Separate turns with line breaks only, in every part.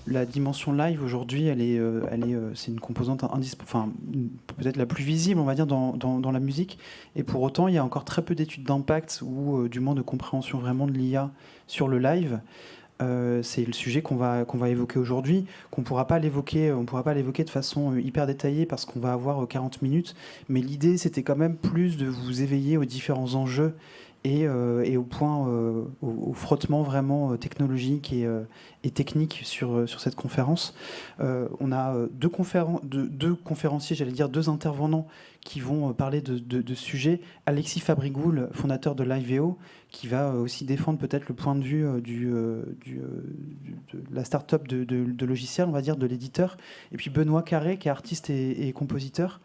la dimension live aujourd'hui, c'est une composante peut-être la plus visible, on va dire, dans la musique. Et pour autant, il y a encore très peu d'études d'impact ou du moins de compréhension vraiment de l'IA sur le live. C'est le sujet qu'on va évoquer aujourd'hui, on pourra pas l'évoquer de façon hyper détaillée parce qu'on va avoir 40 minutes, mais l'idée c'était quand même plus de vous éveiller aux différents enjeux et au frottement vraiment technologique et technique sur cette conférence. On a deux conférenciers, j'allais dire deux intervenants qui vont parler de sujets. Alexis Fabrigoul, fondateur de Liveo, qui va aussi défendre peut-être le point de vue de la start-up de logiciels, on va dire, de l'éditeur. Et puis Benoît Carré, qui est artiste et compositeur.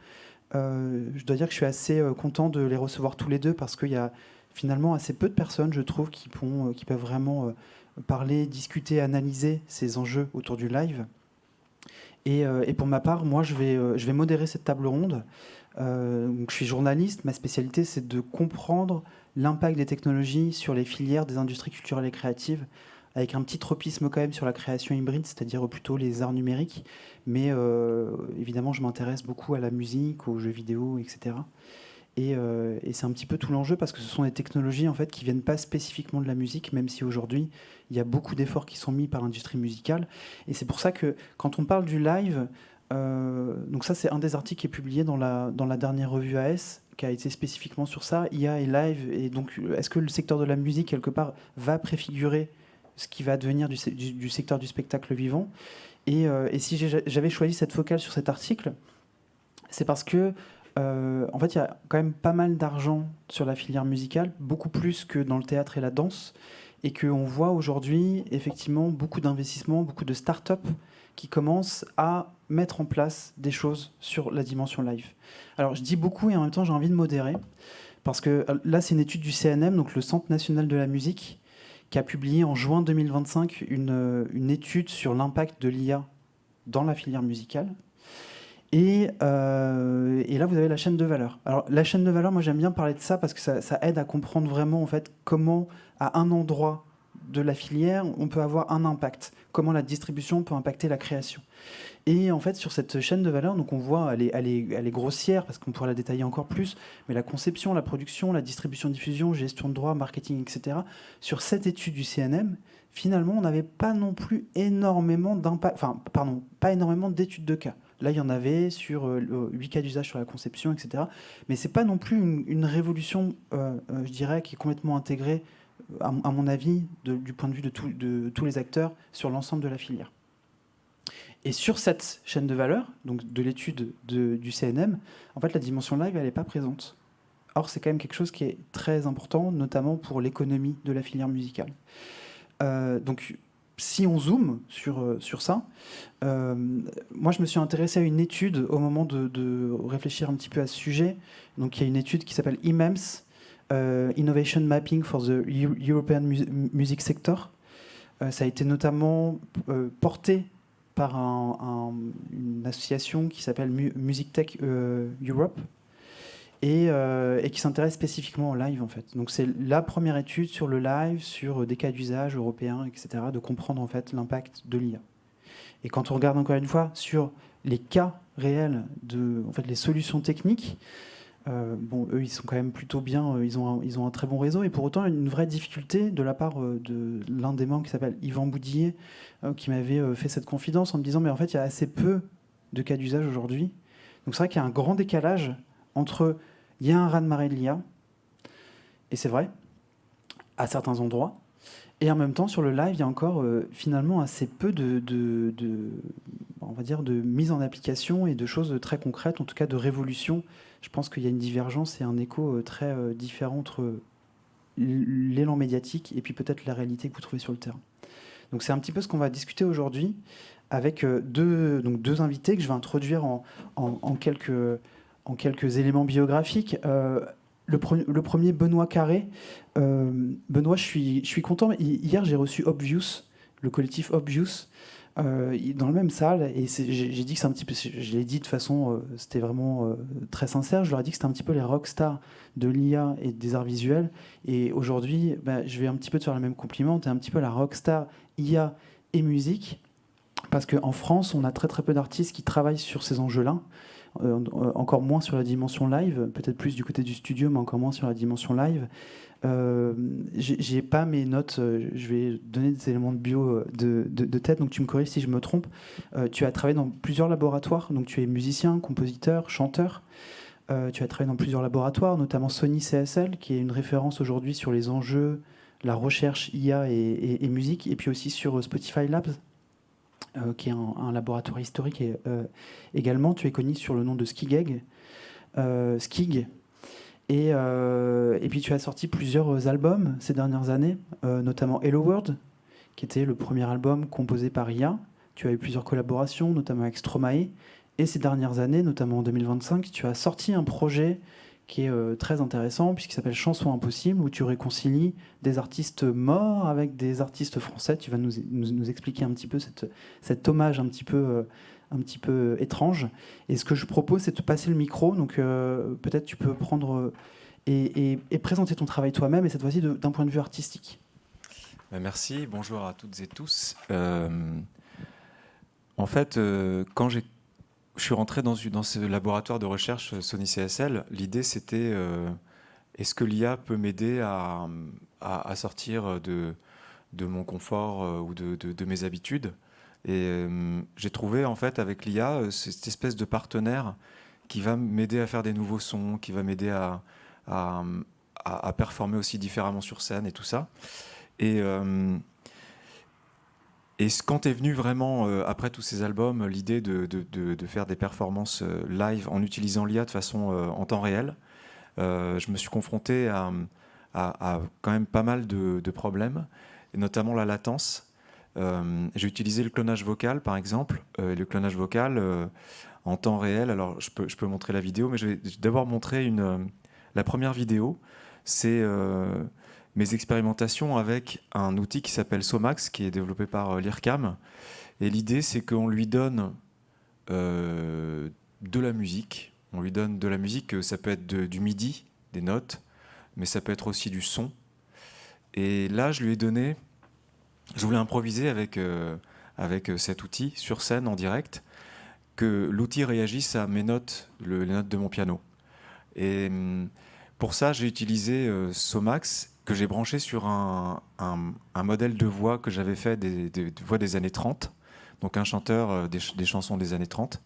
Je dois dire que je suis assez content de les recevoir tous les deux parce qu'il y a finalement assez peu de personnes, je trouve, qui peuvent vraiment parler, discuter, analyser ces enjeux autour du live. Et pour ma part, moi, je vais modérer cette table ronde. Donc, je suis journaliste. Ma spécialité, c'est de comprendre l'impact des technologies sur les filières des industries culturelles et créatives, avec un petit tropisme quand même sur la création hybride, c'est-à-dire plutôt les arts numériques. Mais évidemment, je m'intéresse beaucoup à la musique, aux jeux vidéo, etc. Et c'est un petit peu tout l'enjeu parce que ce sont des technologies en fait qui viennent pas spécifiquement de la musique, même si aujourd'hui il y a beaucoup d'efforts qui sont mis par l'industrie musicale. Et c'est pour ça que quand on parle du live, donc ça c'est un des articles qui est publié dans la dernière revue AS, qui a été spécifiquement sur ça, IA et live. Et donc est-ce que le secteur de la musique quelque part va préfigurer ce qui va devenir du secteur du spectacle vivant? Et si j'avais choisi cette focale sur cet article, c'est parce que en fait, il y a quand même pas mal d'argent sur la filière musicale, beaucoup plus que dans le théâtre et la danse, et qu'on voit aujourd'hui effectivement beaucoup d'investissements, beaucoup de start-up qui commencent à mettre en place des choses sur la dimension live. Alors, je dis beaucoup et en même temps, j'ai envie de modérer, parce que là, c'est une étude du CNM, donc le Centre national de la musique, qui a publié en juin 2025 une étude sur l'impact de l'IA dans la filière musicale. Et là, vous avez la chaîne de valeur. Alors, la chaîne de valeur, moi, j'aime bien parler de ça parce que ça aide à comprendre vraiment, en fait, comment, à un endroit de la filière, on peut avoir un impact. Comment la distribution peut impacter la création. Et en fait, sur cette chaîne de valeur, donc on voit, elle est grossière parce qu'on pourrait la détailler encore plus, mais la conception, la production, la distribution, diffusion, gestion de droits, marketing, etc. Sur cette étude du CNM, finalement, on n'avait pas non plus énormément d'impact, enfin, pardon, pas énormément d'études de cas. Là, il y en avait sur 8 cas d'usage sur la conception, etc. Mais c'est pas non plus une révolution, je dirais, qui est complètement intégrée, à mon avis, du point de vue de tous les acteurs sur l'ensemble de la filière. Et sur cette chaîne de valeur, donc de l'étude du CNM, en fait, la dimension live, elle n'est pas présente. Or, c'est quand même quelque chose qui est très important, notamment pour l'économie de la filière musicale. Donc, si on zoome sur ça, moi, je me suis intéressé à une étude au moment de réfléchir un petit peu à ce sujet. Donc, il y a une étude qui s'appelle IMEMS, Innovation Mapping for the European Music Sector. Ça a été notamment porté par une association qui s'appelle Music Tech Europe et qui s'intéresse spécifiquement au live en fait. Donc c'est la première étude sur le live, sur des cas d'usage européens, etc., de comprendre en fait l'impact de l'IA. Et quand on regarde encore une fois sur les cas réels en fait les solutions techniques, bon, eux, ils sont quand même plutôt bien, ils ont un très bon réseau, et pour autant, une vraie difficulté de la part de l'un des membres qui s'appelle Yvan Boudier, qui m'avait fait cette confidence en me disant, mais en fait, il y a assez peu de cas d'usage aujourd'hui. Donc c'est vrai qu'il y a un grand décalage entre, il y a un raz-de-marée de l'IA, et c'est vrai, à certains endroits, et en même temps, sur le live, il y a encore finalement assez peu on va dire, de mise en application et de choses très concrètes, en tout cas de révolution. Je pense qu'il y a une divergence et un écho très différent entre l'élan médiatique et puis peut-être la réalité que vous trouvez sur le terrain. Donc c'est un petit peu ce qu'on va discuter aujourd'hui avec deux invités que je vais introduire en quelques éléments biographiques. Le premier, Benoît Carré. Benoît, je suis content. Hier, j'ai reçu Obvious, le collectif Obvious, dans la même salle. Et j'ai dit que c'est un petit peu... Je l'ai dit de façon... c'était vraiment très sincère. Je leur ai dit que c'était un petit peu les rockstars de l'IA et des arts visuels. Et aujourd'hui, je vais un petit peu te faire le même compliment. Tu es un petit peu la rockstar IA et musique. Parce qu'en France, on a très très peu d'artistes qui travaillent sur ces enjeux-là. Encore moins sur la dimension live, peut-être plus du côté du studio, mais encore moins sur la dimension live. J'ai pas mes notes, je vais donner des éléments de bio de tête, donc tu me corriges si je me trompe. Tu as travaillé dans plusieurs laboratoires, donc tu es musicien, compositeur, chanteur. Tu as travaillé dans plusieurs laboratoires, notamment Sony CSL, qui est une référence aujourd'hui sur les enjeux, la recherche IA et musique, et puis aussi sur Spotify Labs, qui est un laboratoire historique. Et, également, tu es connu sur le nom de Skigeg, Skig. Et puis tu as sorti plusieurs albums ces dernières années, notamment Hello World, qui était le premier album composé par IA. Tu as eu plusieurs collaborations, notamment avec Stromae. Et ces dernières années, notamment en 2025, tu as sorti un projet qui est très intéressant, puisqu'il s'appelle Chansons Impossibles, où tu réconcilies des artistes morts avec des artistes français. Tu vas nous expliquer un petit peu cet hommage un petit peu étrange. Et ce que je propose, c'est de te passer le micro. Donc peut-être tu peux prendre et présenter ton travail toi-même, et cette fois-ci d'un point de vue artistique.
Merci, bonjour à toutes et tous. En fait, quand je suis rentré dans ce laboratoire de recherche Sony CSL, l'idée c'était est-ce que l'IA peut m'aider à sortir de mon confort ou de mes habitudes. Et j'ai trouvé en fait avec l'IA cette espèce de partenaire qui va m'aider à faire des nouveaux sons, qui va m'aider à performer aussi différemment sur scène et tout ça. Et quand est venu vraiment, après tous ces albums, l'idée de faire des performances live en utilisant l'IA de façon en temps réel, je me suis confronté à quand même pas mal de problèmes, et notamment la latence. J'ai utilisé le clonage vocal, par exemple. Le clonage vocal en temps réel, alors je peux montrer la vidéo, mais je vais d'abord montrer la première vidéo. C'est mes expérimentations avec un outil qui s'appelle Somax, qui est développé par l'IRCAM. Et l'idée, c'est qu'on lui donne de la musique. On lui donne de la musique, ça peut être du MIDI, des notes, mais ça peut être aussi du son. Et là, je voulais improviser avec cet outil sur scène en direct, que l'outil réagisse à mes notes, les notes de mon piano. Et pour ça, j'ai utilisé Somax, que j'ai branché sur un modèle de voix que j'avais fait des voix des années 30, donc un chanteur des chansons des années 30.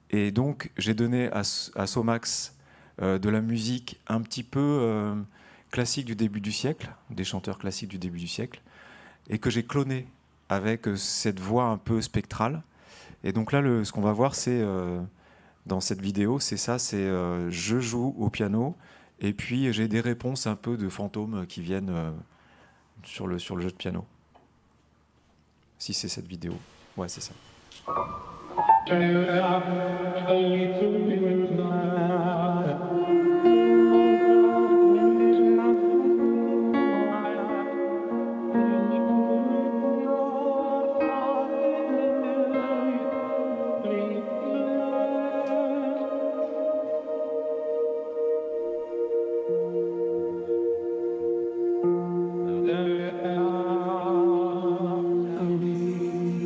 Et donc, j'ai donné à Somax de la musique un petit peu classique du début du siècle, des chanteurs classiques du début du siècle, et que j'ai cloné avec cette voix un peu spectrale. Et donc là, ce qu'on va voir, c'est dans cette vidéo, c'est ça, c'est je joue au piano, et puis j'ai des réponses un peu de fantômes qui viennent sur le jeu de piano. Si c'est cette vidéo. Ouais, c'est ça.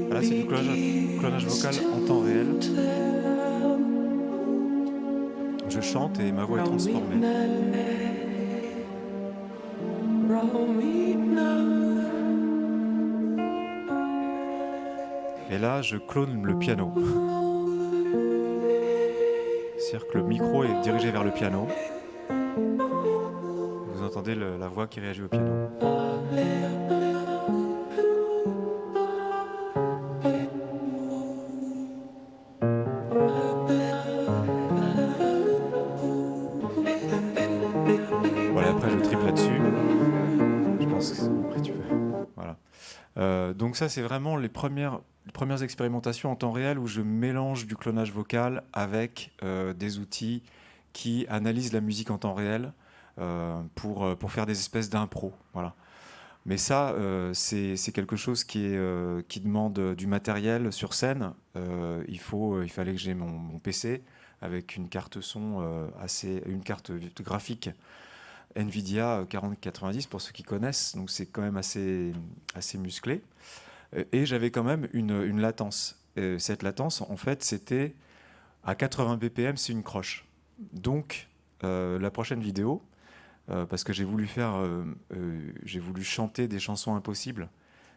Là, c'est du clonage vocal en temps réel. Je chante et ma voix est transformée. Et là, je clone le piano. C'est-à-dire que le micro est dirigé vers le piano. Vous entendez la voix qui réagit au piano. Voilà, après je triple là-dessus. Je pense que après tu peux. Voilà. Donc ça, c'est vraiment les premières expérimentations en temps réel où je mélange du clonage vocal avec des outils qui analysent la musique en temps réel pour faire des espèces d'impro. Voilà. Mais ça, c'est quelque chose qui demande du matériel sur scène. Il fallait que j'ai mon PC avec une carte son une carte graphique NVIDIA 4090 pour ceux qui connaissent. Donc c'est quand même assez musclé. Et j'avais quand même une latence. Cette latence, en fait, c'était à 80 BPM, c'est une croche. Donc, la prochaine vidéo, parce que j'ai voulu chanter des chansons impossibles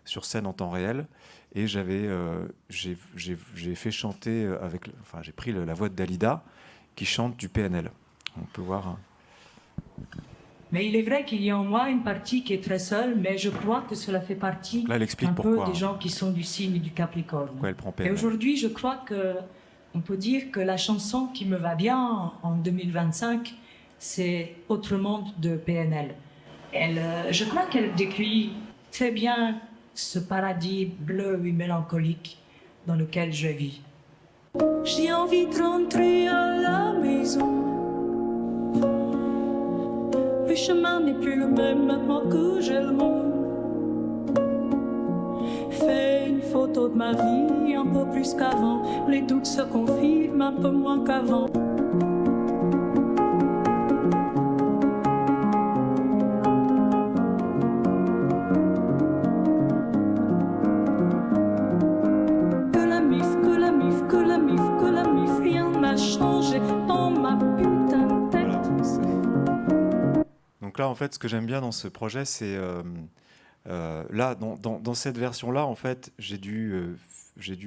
sur scène en temps réel, et j'ai fait chanter enfin, j'ai pris la voix de Dalida qui chante du PNL. On peut voir.
Mais il est vrai qu'il y a en moi une partie qui est très seule, mais je crois que cela fait partie
Là, elle explique
un peu
pourquoi,
des gens qui sont du signe du Capricorne.
pourquoi elle prend
Et
PNL.
aujourd'hui, je crois que on peut dire que la chanson qui me va bien en 2025, c'est Autrement de PNL. Je crois qu'elle décrit très bien ce paradis bleu et mélancolique dans lequel je vis. J'ai envie de rentrer à la maison. Le chemin n'est plus le même maintenant que j'ai le monde. Fais une photo de ma vie un peu plus qu'avant. Les doutes se confirment un peu moins qu'avant. Que la mif, que la mif, que la mif, que la mif, rien n'a changé dans ma putain de tête.
Donc là, en fait, ce que j'aime bien dans ce projet, c'est là, dans cette version-là, en fait, j'ai dû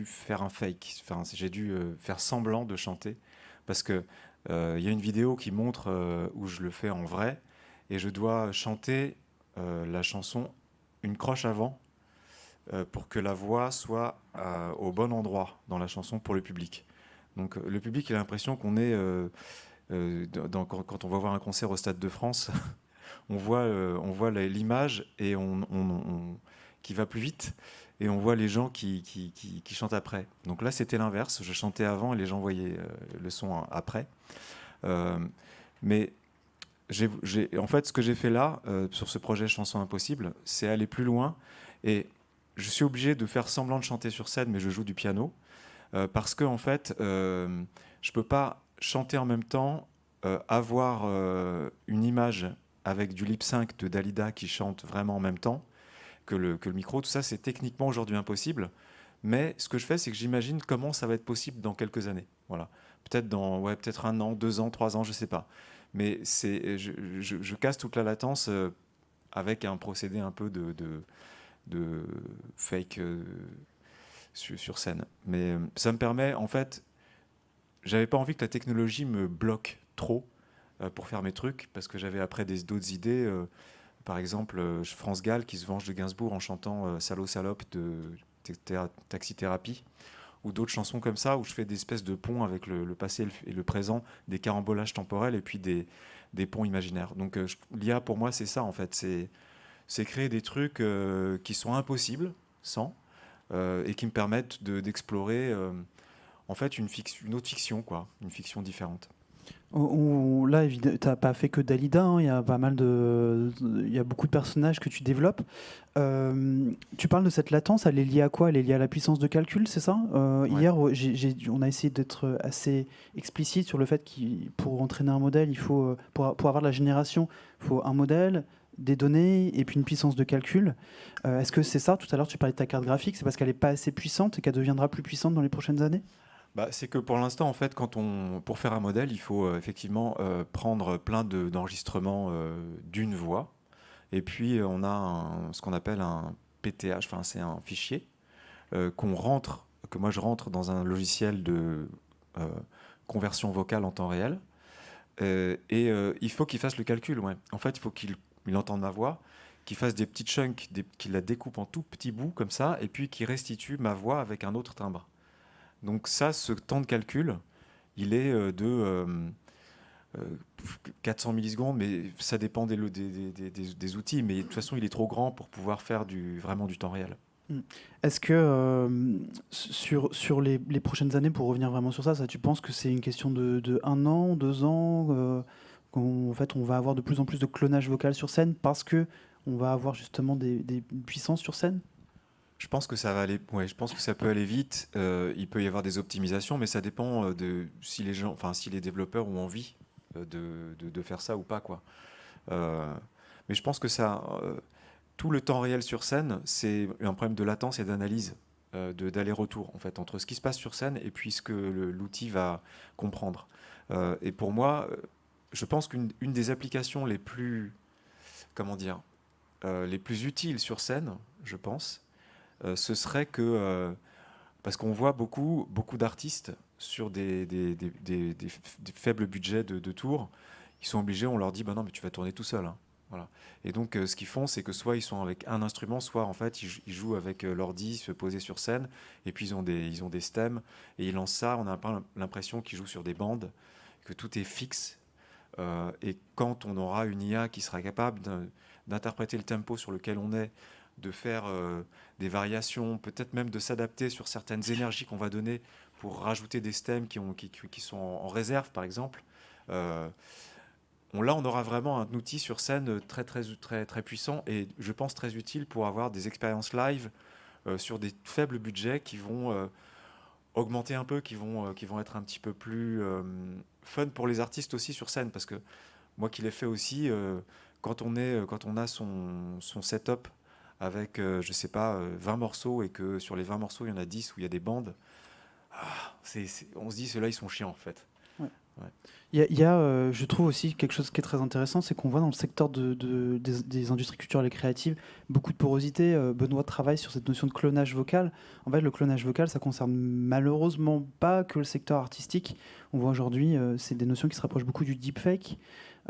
faire un fake. Enfin, j'ai dû faire semblant de chanter parce que il y a une vidéo qui montre où je le fais en vrai et je dois chanter la chanson une croche avant pour que la voix soit au bon endroit dans la chanson pour le public. Donc le public il a l'impression qu'on est quand on va voir un concert au Stade de France. On voit l'image et qui va plus vite et on voit les gens qui chantent après. Donc là, c'était l'inverse. Je chantais avant et les gens voyaient le son après. Mais en fait, ce que j'ai fait là, sur ce projet Chanson Impossible, c'est aller plus loin. Et je suis obligé de faire semblant de chanter sur scène, mais je joue du piano. Parce que, en fait, je ne peux pas chanter en même temps, avoir une image avec du lip sync de Dalida qui chante vraiment en même temps que le micro. Tout ça, c'est techniquement aujourd'hui impossible. Mais ce que je fais, c'est que j'imagine comment ça va être possible dans quelques années. Voilà. Peut-être peut-être 1 an, 2 ans, 3 ans, je ne sais pas. Mais je casse toute la latence avec un procédé un peu de fake sur scène. Mais ça me permet, en fait, j'avais pas envie que la technologie me bloque trop pour faire mes trucs, parce que j'avais après d'autres idées. Par exemple, France Gall qui se venge de Gainsbourg en chantant Salaud salope de Taxi Thérapie, ou d'autres chansons comme ça, où je fais des espèces de ponts avec le passé et le présent, des carambolages temporels et puis des ponts imaginaires. Donc l'IA, pour moi, c'est ça, en fait. C'est créer des trucs qui sont impossibles, sans, et qui me permettent d'explorer en fait une autre fiction, quoi, une fiction différente.
Là, tu n'as pas fait que Dalida, hein, il y a pas mal il y a beaucoup de personnages que tu développes. Tu parles de cette latence, elle est liée à quoi? Elle est liée à la puissance de calcul, c'est ça?
Ouais.
Hier, on a essayé d'être assez explicite sur le fait que pour entraîner un modèle, il faut, pour avoir de la génération, il faut un modèle, des données et puis une puissance de calcul. Est-ce que c'est ça? Tout à l'heure, tu parlais de ta carte graphique, c'est parce qu'elle n'est pas assez puissante et qu'elle deviendra plus puissante dans les prochaines années?
Bah, c'est que pour l'instant, en fait, pour faire un modèle, il faut effectivement prendre plein d'enregistrements d'une voix. Et puis, on a ce qu'on appelle un PTH, enfin, c'est un fichier que moi je rentre dans un logiciel de conversion vocale en temps réel. Il faut qu'il fasse le calcul, ouais. En fait, il faut qu'il entende ma voix, qu'il fasse des petits chunks, qu'il la découpe en tout petits bouts comme ça, et puis qu'il restitue ma voix avec un autre timbre. Donc ça, ce temps de calcul, il est de 400 millisecondes, mais ça dépend des outils. Mais de toute façon, il est trop grand pour pouvoir faire vraiment du temps réel.
Est-ce que sur les prochaines années, pour revenir vraiment sur ça, tu penses que c'est une question de 1 an, 2 ans, qu'en fait on va avoir de plus en plus de clonage vocal sur scène parce que on va avoir justement des puissances sur scène?
Je pense que ça va aller. Ouais, je pense que ça peut aller vite. Il peut y avoir des optimisations, mais ça dépend de si les gens, enfin si les développeurs ont envie de faire ça ou pas, quoi. Mais je pense que ça. tout le temps réel sur scène, c'est un problème de latence et d'analyse, d'aller-retour en fait, entre ce qui se passe sur scène et puis ce que l'outil va comprendre. Et pour moi, je pense qu'une des applications les plus, comment dire, les plus utiles sur scène, je pense, ce serait que, parce qu'on voit beaucoup d'artistes sur des faibles budgets de tours, ils sont obligés, on leur dit, bah non, mais tu vas tourner tout seul, hein. Voilà. Et donc, ce qu'ils font, c'est que soit ils sont avec un instrument, soit en fait, ils jouent avec l'ordi, se poser sur scène, et puis ils ont des stems, et ils lancent ça, on a un peu l'impression qu'ils jouent sur des bandes, que tout est fixe. Et quand on aura une IA qui sera capable d'interpréter le tempo sur lequel on est, de faire des variations, peut-être même de s'adapter sur certaines énergies qu'on va donner pour rajouter des stems qui sont en réserve, par exemple. Euh, Là, on aura vraiment un outil sur scène très puissant et je pense très utile pour avoir des expériences live sur des faibles budgets qui vont augmenter un peu, qui vont être un petit peu plus fun pour les artistes aussi sur scène. Parce que moi qui l'ai fait aussi, quand on a son setup avec, je sais pas, 20 morceaux et que sur les 20 morceaux, il y en a 10 où il y a des bandes, on se dit, ceux-là, ils sont chiants en fait.
Ouais.
Ouais.
Je trouve aussi quelque chose qui est très intéressant, c'est qu'on voit dans le secteur des industries culturelles et créatives beaucoup de porosité. Benoît travaille sur cette notion de clonage vocal. En fait, le clonage vocal, ça concerne malheureusement pas que le secteur artistique. On voit aujourd'hui, c'est des notions qui se rapprochent beaucoup du deepfake.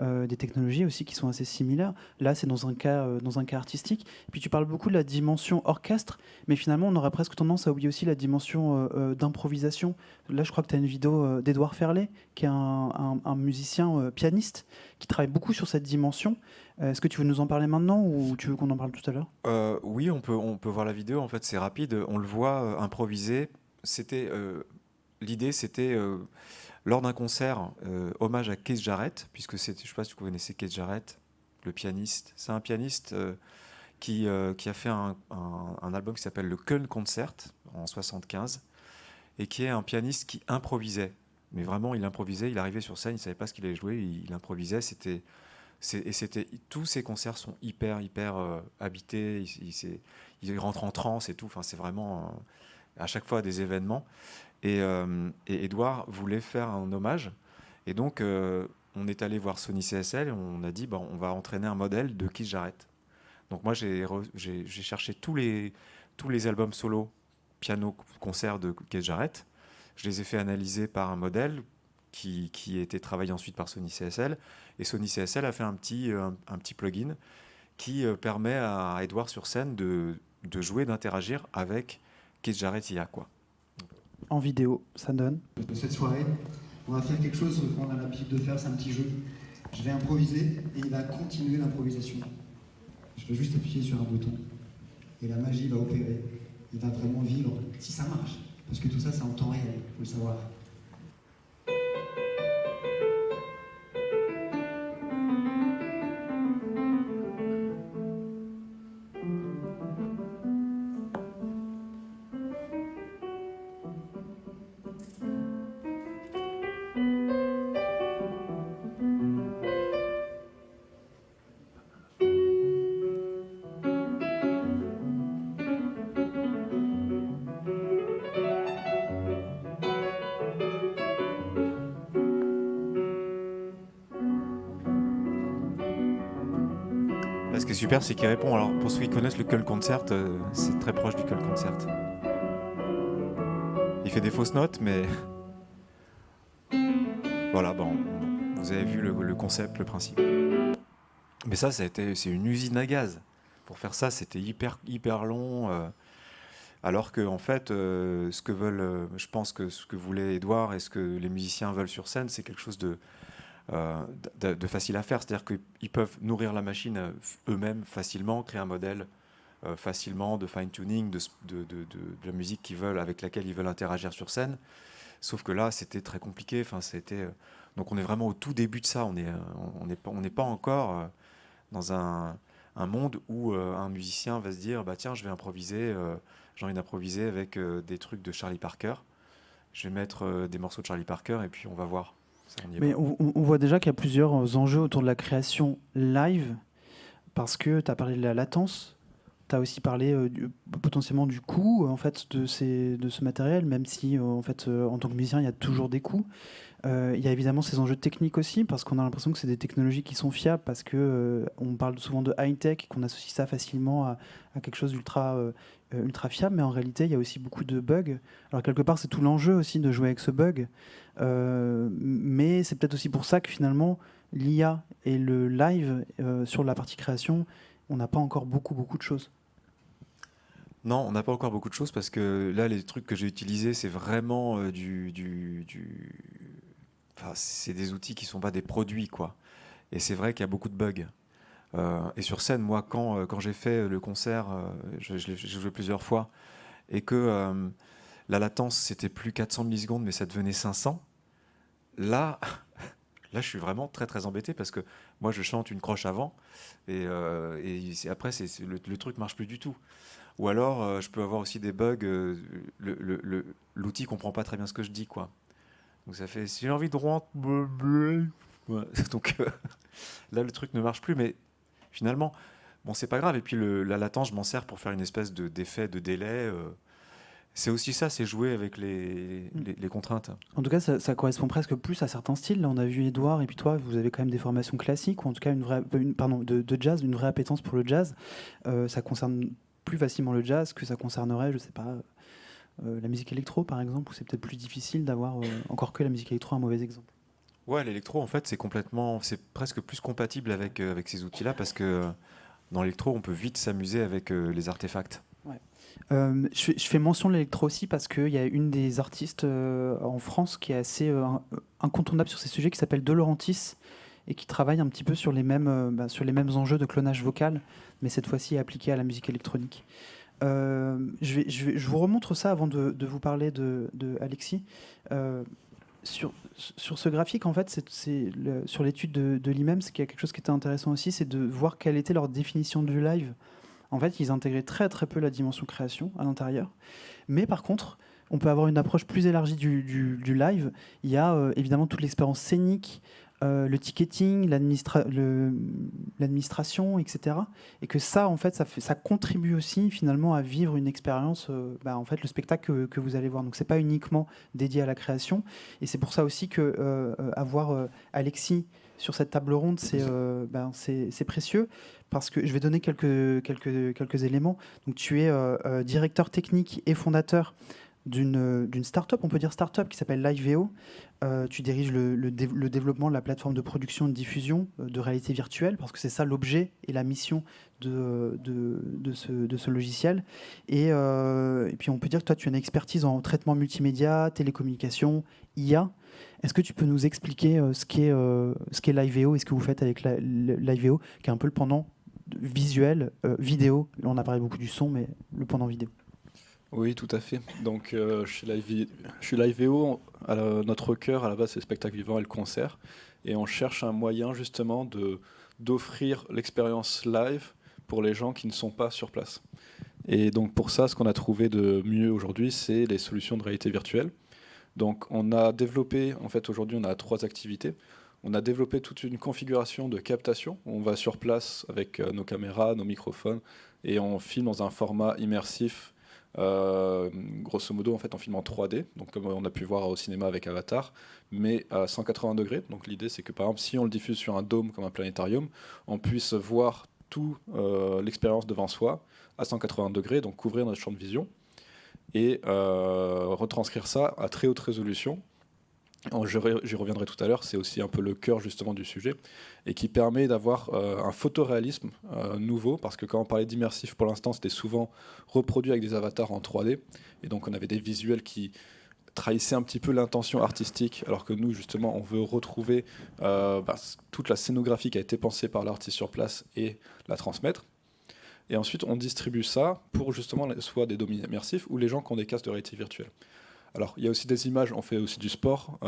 Des technologies aussi qui sont assez similaires. Là, c'est dans un cas artistique. Et puis tu parles beaucoup de la dimension orchestre, mais finalement, on aurait presque tendance à oublier aussi la dimension d'improvisation. Là, je crois que tu as une vidéo d'Edouard Ferlet, qui est un musicien pianiste, qui travaille beaucoup sur cette dimension. Est-ce que tu veux nous en parler maintenant ou tu veux qu'on en parle tout à l'heure?
Oui, on peut voir la vidéo. En fait, c'est rapide. On le voit improviser. L'idée, c'était lors d'un concert, hommage à Keith Jarrett, puisque je ne sais pas si vous connaissez Keith Jarrett, le pianiste. C'est un pianiste qui a fait un album qui s'appelle le Köln Concert en 75 et qui est un pianiste qui improvisait. Mais vraiment, il improvisait. Il arrivait sur scène, il savait pas ce qu'il allait jouer, il improvisait. Tous ces concerts sont hyper habités. Il rentre en transe et tout. Enfin, c'est vraiment à chaque fois des événements. Et Edouard voulait faire un hommage. Et donc, on est allé voir Sony CSL et on a dit, bah, on va entraîner un modèle de Keith Jarrett. Donc moi, j'ai cherché tous les albums solo, piano, concert de Keith Jarrett. Je les ai fait analyser par un modèle qui a été travaillé ensuite par Sony CSL. Et Sony CSL a fait un petit plugin qui permet à Edouard sur scène de jouer, d'interagir avec Keith Jarrett IA, quoi.
En vidéo, ça donne.
Cette soirée, on va faire quelque chose qu'on a l'habitude de faire, c'est un petit jeu. Je vais improviser et il va continuer l'improvisation. Je vais juste appuyer sur un bouton et la magie va opérer. Il va vraiment vivre, si ça marche. Parce que tout ça, c'est en temps réel, il faut le savoir.
Ce qui est super, c'est qu'il répond. Alors, pour ceux qui connaissent le Köln Concert, c'est très proche du Köln Concert. Il fait des fausses notes, mais voilà, bon, vous avez vu le concept, le principe. Mais ça c'est une usine à gaz. Pour faire ça, c'était hyper long. Alors que, en fait, ce que veulent, je pense que ce que voulait Edouard et ce que les musiciens veulent sur scène, c'est quelque chose de facile à faire. C'est-à-dire qu'ils peuvent nourrir la machine eux-mêmes facilement, créer un modèle facilement de fine-tuning de la musique avec laquelle ils veulent interagir sur scène. Sauf que là, c'était très compliqué. Enfin, donc on est vraiment au tout début de ça. On n'est pas encore dans un monde où un musicien va se dire, bah tiens, je vais improviser, j'ai envie d'improviser avec des trucs de Charlie Parker. Je vais mettre des morceaux de Charlie Parker et puis on va voir.
Mais on voit déjà qu'il y a plusieurs enjeux autour de la création live. parce que tu as parlé de la latence, tu as aussi parlé potentiellement du coût en fait, de ce matériel, même si en fait, en tant que musicien, il y a toujours des coûts. Il y a évidemment ces enjeux techniques aussi, parce qu'on a l'impression que c'est des technologies qui sont fiables, parce que on parle souvent de high-tech, qu'on associe ça facilement à quelque chose ultra fiable, mais en réalité, il y a aussi beaucoup de bugs. Alors quelque part, c'est tout l'enjeu aussi de jouer avec ce bug, mais c'est peut-être aussi pour ça que finalement, l'IA et le live sur la partie création, on n'a pas encore beaucoup de choses.
Non, on n'a pas encore beaucoup de choses parce que là, les trucs que j'ai utilisés, c'est vraiment enfin, c'est des outils qui sont pas des produits, quoi. Et c'est vrai qu'il y a beaucoup de bugs. Et sur scène, moi, quand j'ai fait le concert, j'ai joué plusieurs fois, et que la latence, c'était plus 400 millisecondes, mais ça devenait 500. Là, là, je suis vraiment très très embêté parce que moi, je chante une croche avant, et après, le truc marche plus du tout. Ou alors, je peux avoir aussi des bugs. L'outil comprend pas très bien ce que je dis, quoi. Donc ça fait, si j'ai envie de rentrer, ouais. Donc là, le truc ne marche plus, mais finalement, bon, c'est pas grave. Et puis la latence, je m'en sers pour faire une espèce d'effet de délai. C'est aussi ça, c'est jouer avec les contraintes.
En tout cas, ça correspond presque plus à certains styles. Là, on a vu Edouard et puis toi, vous avez quand même des formations classiques, ou en tout cas de jazz, une vraie appétence pour le jazz. Ça concerne plus facilement le jazz que ça concernerait, je sais pas, la musique électro par exemple, où c'est peut-être plus difficile d'avoir, encore que la musique électro, un mauvais exemple.
Ouais, l'électro, en fait, c'est presque plus compatible avec ces outils-là parce que dans l'électro, on peut vite s'amuser avec les artefacts.
Ouais. Je fais mention de l'électro aussi parce qu'il y a une des artistes en France qui est assez incontournable sur ces sujets, qui s'appelle De Laurentiis, et qui travaille un petit peu sur sur les mêmes enjeux de clonage vocal, mais cette fois-ci appliqué à la musique électronique. Je vous remontre ça avant de vous parler de Alexis. Sur ce graphique, en fait, sur l'étude de l'IMEM, ce qui est quelque chose qui était intéressant aussi, c'est de voir quelle était leur définition du live. En fait, ils intégraient très très peu la dimension création à l'intérieur. Mais par contre, on peut avoir une approche plus élargie du live. Il y a évidemment toute l'expérience scénique, le ticketing, l'administration, etc. Et que ça, en fait, ça contribue aussi finalement à vivre une expérience, en fait, le spectacle que vous allez voir. Donc, c'est pas uniquement dédié à la création. Et c'est pour ça aussi que avoir Alexis sur cette table ronde, c'est précieux, parce que je vais donner quelques éléments. Donc, tu es directeur technique et fondateur d'une start-up, on peut dire start-up, qui s'appelle Liveo. Tu diriges le développement de la plateforme de production et de diffusion de réalité virtuelle, parce que c'est ça l'objet et la mission de ce logiciel. Et puis on peut dire que toi, tu as une expertise en traitement multimédia, télécommunications, IA. Est-ce que tu peux nous expliquer ce qu'est Liveo et ce que vous faites avec Liveo, qui est un peu le pendant visuel, vidéo. Là, on a parlé beaucoup du son, mais le pendant vidéo.
Oui, tout à fait. Donc, chez Liveo, notre cœur, à la base, c'est le spectacle vivant et le concert. Et on cherche un moyen, justement, d'offrir l'expérience live pour les gens qui ne sont pas sur place. Et donc, pour ça, ce qu'on a trouvé de mieux aujourd'hui, c'est les solutions de réalité virtuelle. Donc, on a développé, en fait, aujourd'hui, on a 3 activités. On a développé toute une configuration de captation. On va sur place avec nos caméras, nos microphones, et on filme dans un format immersif. Grosso modo, en fait, on filme en 3D, donc comme on a pu voir au cinéma avec Avatar, mais à 180 degrés. Donc l'idée, c'est que par exemple, si on le diffuse sur un dôme comme un planétarium, on puisse voir toute l'expérience devant soi à 180 degrés, donc couvrir notre champ de vision et retranscrire ça à très haute résolution. J'y reviendrai tout à l'heure, c'est aussi un peu le cœur justement du sujet, et qui permet d'avoir un photoréalisme nouveau, parce que quand on parlait d'immersif pour l'instant, c'était souvent reproduit avec des avatars en 3D, et donc on avait des visuels qui trahissaient un petit peu l'intention artistique, alors que nous justement on veut retrouver toute la scénographie qui a été pensée par l'artiste sur place et la transmettre. Et ensuite on distribue ça pour justement soit des dômes immersifs ou les gens qui ont des casques de réalité virtuelle. Alors, il y a aussi des images, on fait aussi du sport.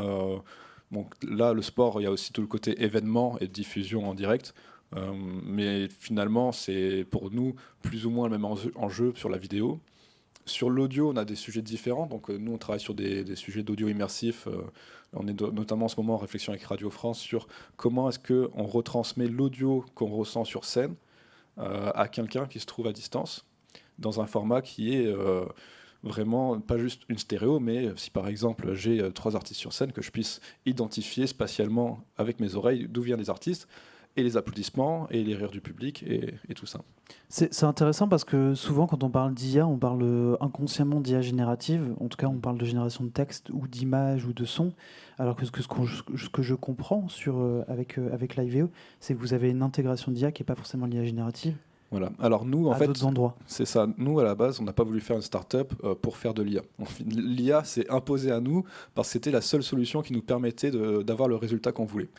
Donc là, le sport, il y a aussi tout le côté événement et diffusion en direct. Mais finalement, c'est pour nous plus ou moins le même enjeu sur la vidéo. Sur l'audio, on a des sujets différents. Donc nous, on travaille sur des sujets d'audio immersif. On est notamment en ce moment en réflexion avec Radio France sur comment est-ce qu'on retransmet l'audio qu'on ressent sur scène à quelqu'un qui se trouve à distance, dans un format qui est vraiment pas juste une stéréo, mais si par exemple j'ai 3 artistes sur scène, que je puisse identifier spatialement avec mes oreilles d'où viennent les artistes, et les applaudissements, et les rires du public, et tout ça.
C'est intéressant parce que souvent, quand on parle d'IA, on parle inconsciemment d'IA générative. En tout cas, on parle de génération de texte ou d'images ou de sons. Alors que ce que je comprends avec Liveo, c'est que vous avez une intégration d'IA qui n'est pas forcément l'IA générative
Voilà. Alors nous, en
à
fait,
d'autres endroits.
c'est ça. Nous, à la base, on n'a pas voulu faire une start-up pour faire de l'IA. L'IA s'est imposée à nous parce que c'était la seule solution qui nous permettait d'avoir le résultat qu'on voulait.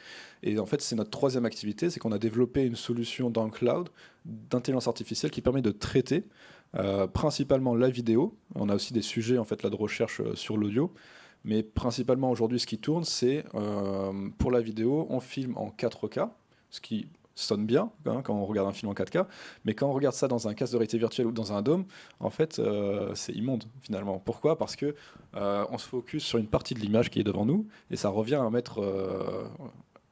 Et en fait, c'est notre 3e activité, c'est qu'on a développé une solution dans le cloud d'intelligence artificielle qui permet de traiter principalement la vidéo. On a aussi des sujets en fait, là, de recherche sur l'audio. Mais principalement aujourd'hui, ce qui tourne, c'est pour la vidéo, on filme en 4K, ce qui sonne bien quand on regarde un film en 4K, mais quand on regarde ça dans un casque de réalité virtuelle ou dans un dôme, en fait, c'est immonde finalement. Pourquoi ? Parce que on se focus sur une partie de l'image qui est devant nous, et ça revient à mettre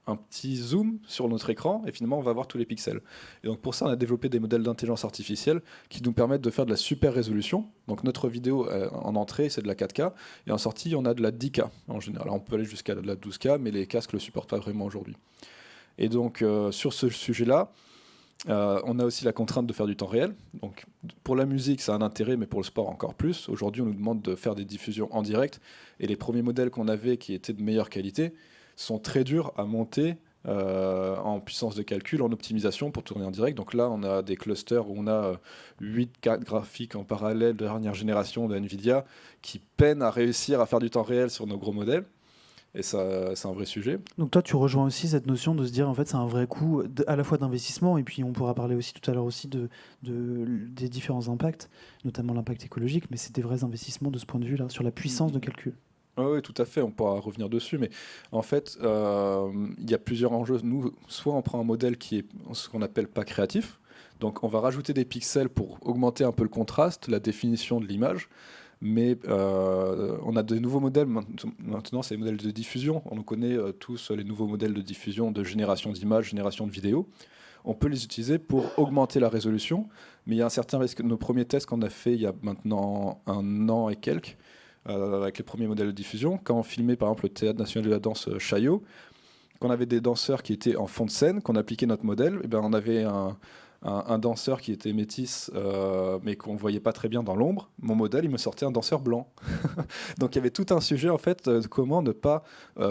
un petit zoom sur notre écran, et finalement on va voir tous les pixels. Et donc pour ça, on a développé des modèles d'intelligence artificielle qui nous permettent de faire de la super résolution. Donc notre vidéo en entrée, c'est de la 4K, et en sortie, on a de la 10K en général. Alors, on peut aller jusqu'à de la 12K, mais les casques le supportent pas vraiment aujourd'hui. Et donc, sur ce sujet-là, on a aussi la contrainte de faire du temps réel. Donc, pour la musique, ça a un intérêt, mais pour le sport, encore plus. Aujourd'hui, on nous demande de faire des diffusions en direct. Et les premiers modèles qu'on avait, qui étaient de meilleure qualité, sont très durs à monter en puissance de calcul, en optimisation pour tourner en direct. Donc là, on a des clusters où on a 8 cartes graphiques en parallèle de dernière génération de NVIDIA qui peinent à réussir à faire du temps réel sur nos gros modèles. Et ça, c'est un vrai sujet.
Donc toi, tu rejoins aussi cette notion de se dire, en fait, c'est un vrai coût à la fois d'investissement, et puis on pourra parler aussi tout à l'heure aussi des différents impacts, notamment l'impact écologique, mais c'est des vrais investissements de ce point de vue-là, sur la puissance de calcul.
Oui, tout à fait, on pourra revenir dessus, mais en fait, il y a plusieurs enjeux. Nous, soit on prend un modèle qui est ce qu'on appelle pas créatif, donc on va rajouter des pixels pour augmenter un peu le contraste, la définition de l'image, mais on a de nouveaux modèles, maintenant c'est les modèles de diffusion, on connaît tous les nouveaux modèles de diffusion de génération d'images, génération de vidéos. On peut les utiliser pour augmenter la résolution, mais il y a un certain risque. Nos premiers tests qu'on a fait il y a maintenant 1 an et quelques, avec les premiers modèles de diffusion, quand on filmait par exemple le Théâtre National de la Danse Chaillot, qu'on avait des danseurs qui étaient en fond de scène, qu'on appliquait notre modèle, et ben on avait un danseur qui était métis, mais qu'on ne voyait pas très bien dans l'ombre. Mon modèle, il me sortait un danseur blanc. Donc il y avait tout un sujet en fait de comment ne pas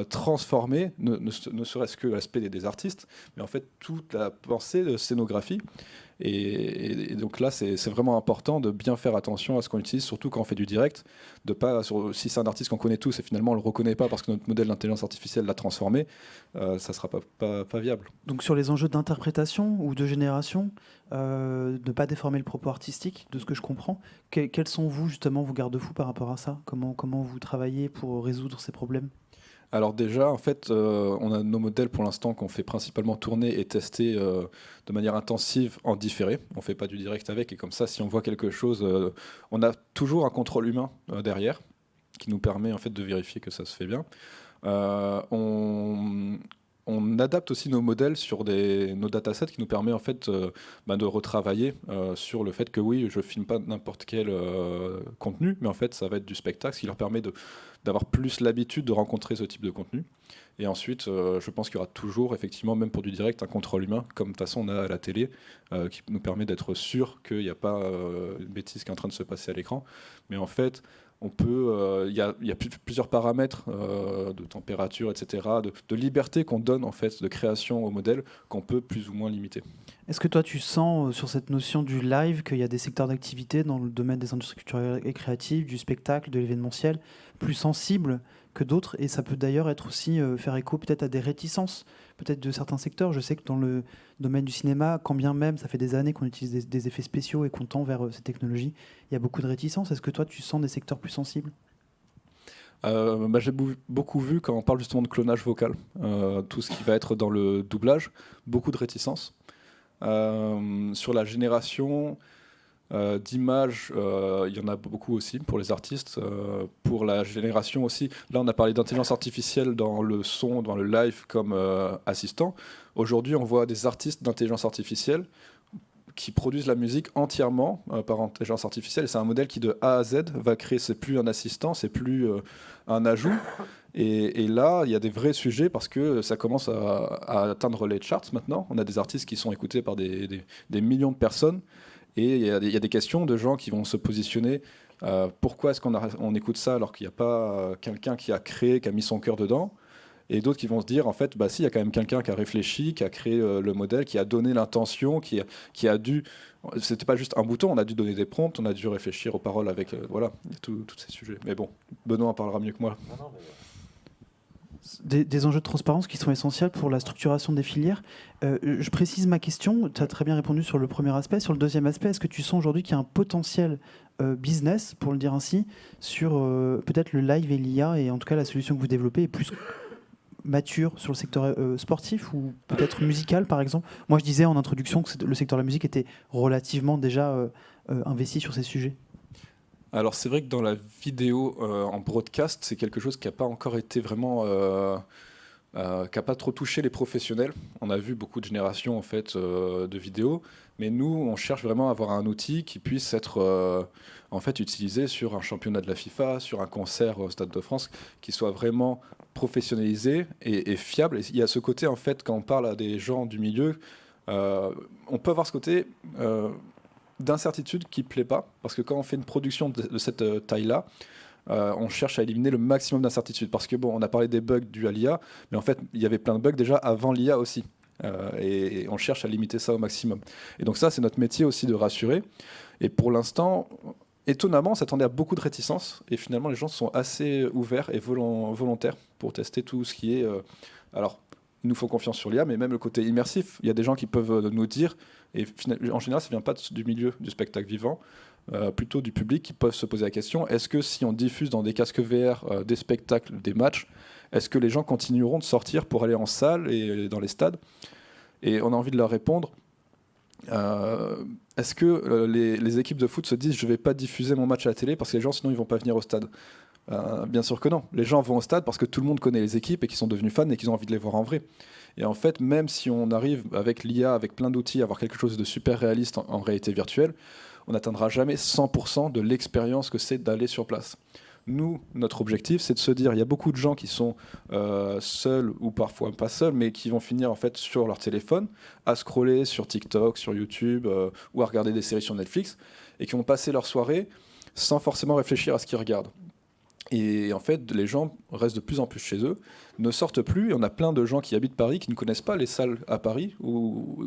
transformer, ne serait-ce que l'aspect des artistes, mais en fait toute la pensée de scénographie. Et donc là, c'est vraiment important de bien faire attention à ce qu'on utilise, surtout quand on fait du direct, de pas, si c'est un artiste qu'on connaît tous et finalement on le reconnaît pas parce que notre modèle d'intelligence artificielle l'a transformé, ça sera pas viable.
Donc sur les enjeux d'interprétation ou de génération, ne pas déformer le propos artistique, de ce que je comprends, quels sont vous justement vos garde-fous par rapport à ça ? Comment vous travaillez pour résoudre ces problèmes ?
Alors déjà, en fait, on a nos modèles pour l'instant qu'on fait principalement tourner et tester de manière intensive en différé. On ne fait pas du direct avec, et comme ça, si on voit quelque chose, on a toujours un contrôle humain derrière qui nous permet en fait de vérifier que ça se fait bien. On adapte aussi nos modèles sur nos datasets qui nous permet en fait de retravailler sur le fait que oui, je filme pas n'importe quel contenu, mais en fait ça va être du spectacle, ce qui leur permet d'avoir plus l'habitude de rencontrer ce type de contenu. Et ensuite, je pense qu'il y aura toujours, effectivement, même pour du direct, un contrôle humain, comme de toute façon on a à la télé, qui nous permet d'être sûr qu'il n'y a pas une bêtise qui est en train de se passer à l'écran. Mais en fait, on peut, il y a plusieurs paramètres de température, etc., de liberté qu'on donne en fait de création au modèle qu'on peut plus ou moins limiter.
Est-ce que toi tu sens sur cette notion du live qu'il y a des secteurs d'activité dans le domaine des industries culturelles et créatives, du spectacle, de l'événementiel, plus sensibles que d'autres, et ça peut d'ailleurs être aussi faire écho peut-être à des réticences peut-être de certains secteurs. Je sais que dans le domaine du cinéma, quand bien même ça fait des années qu'on utilise des effets spéciaux et qu'on tend vers ces technologies, il y a beaucoup de réticences. Est-ce que toi tu sens des secteurs plus sensibles ?
J'ai beaucoup vu quand on parle justement de clonage vocal, tout ce qui va être dans le doublage, beaucoup de réticences. Sur la génération d'images, il y en a beaucoup aussi pour les artistes. Pour la génération aussi, là on a parlé d'intelligence artificielle dans le son, dans le live comme assistant. Aujourd'hui on voit des artistes d'intelligence artificielle qui produisent la musique entièrement par intelligence artificielle. Et c'est un modèle qui, de A à Z, va créer, c'est plus un assistant, c'est plus un ajout. Et là, il y a des vrais sujets parce que ça commence à atteindre les charts maintenant. On a des artistes qui sont écoutés par des millions de personnes. Et il y a des questions de gens qui vont se positionner. Pourquoi est-ce qu'on écoute ça alors qu'il n'y a pas quelqu'un qui a créé, qui a mis son cœur dedans? Et d'autres qui vont se dire, en fait, bah si, il y a quand même quelqu'un qui a réfléchi, qui a créé le modèle, qui a donné l'intention, qui a dû... C'était pas juste un bouton, on a dû donner des prompts, on a dû réfléchir aux paroles avec... voilà, tous ces sujets. Mais bon, Benoît en parlera mieux que moi.
Des enjeux de transparence qui sont essentiels pour la structuration des filières. Je précise ma question, tu as très bien répondu sur le premier aspect. Sur le deuxième aspect, est-ce que tu sens aujourd'hui qu'il y a un potentiel business, pour le dire ainsi, sur peut-être le live et l'IA, et en tout cas la solution que vous développez est plus mature sur le secteur sportif ou peut-être musical, par exemple? Moi, je disais en introduction que le secteur de la musique était relativement déjà investi sur ces sujets.
Alors c'est vrai que dans la vidéo en broadcast, c'est quelque chose qui n'a pas encore été vraiment... qui n'a pas trop touché les professionnels. On a vu beaucoup de générations en fait, de vidéos, mais nous, on cherche vraiment à avoir un outil qui puisse être en fait, utilisé sur un championnat de la FIFA, sur un concert au Stade de France, qui soit vraiment professionnalisé et fiable. Et il y a ce côté, en fait, quand on parle à des gens du milieu, on peut avoir ce côté d'incertitude qui ne plaît pas, parce que quand on fait une production de cette taille-là, on cherche à éliminer le maximum d'incertitudes. Parce que, bon, on a parlé des bugs dus à l'IA, mais en fait, il y avait plein de bugs déjà avant l'IA aussi. Et on cherche à limiter ça au maximum. Et donc ça, c'est notre métier aussi de rassurer. Et pour l'instant, étonnamment, on s'attendait à beaucoup de réticences. Et finalement, les gens sont assez ouverts et volontaires pour tester tout ce qui est... alors, ils nous font confiance sur l'IA, mais même le côté immersif. Il y a des gens qui peuvent nous dire, et en général, ça ne vient pas du milieu du spectacle vivant, plutôt du public, qui peuvent se poser la question, est-ce que si on diffuse dans des casques VR des spectacles, des matchs, est-ce que les gens continueront de sortir pour aller en salle et dans les stades? Et on a envie de leur répondre, est-ce que les équipes de foot se disent, je ne vais pas diffuser mon match à la télé parce que les gens, sinon, ils ne vont pas venir au stade? Bien sûr que non. Les gens vont au stade parce que tout le monde connaît les équipes et qu'ils sont devenus fans et qu'ils ont envie de les voir en vrai. Et en fait, même si on arrive avec l'IA, avec plein d'outils, à avoir quelque chose de super réaliste en réalité virtuelle, on n'atteindra jamais 100% de l'expérience que c'est d'aller sur place. Nous, notre objectif, c'est de se dire, il y a beaucoup de gens qui sont seuls ou parfois pas seuls, mais qui vont finir en fait sur leur téléphone, à scroller sur TikTok, sur YouTube, ou à regarder des séries sur Netflix, et qui vont passer leur soirée sans forcément réfléchir à ce qu'ils regardent. Et en fait, les gens restent de plus en plus chez eux, ne sortent plus, et on a plein de gens qui habitent Paris qui ne connaissent pas les salles à Paris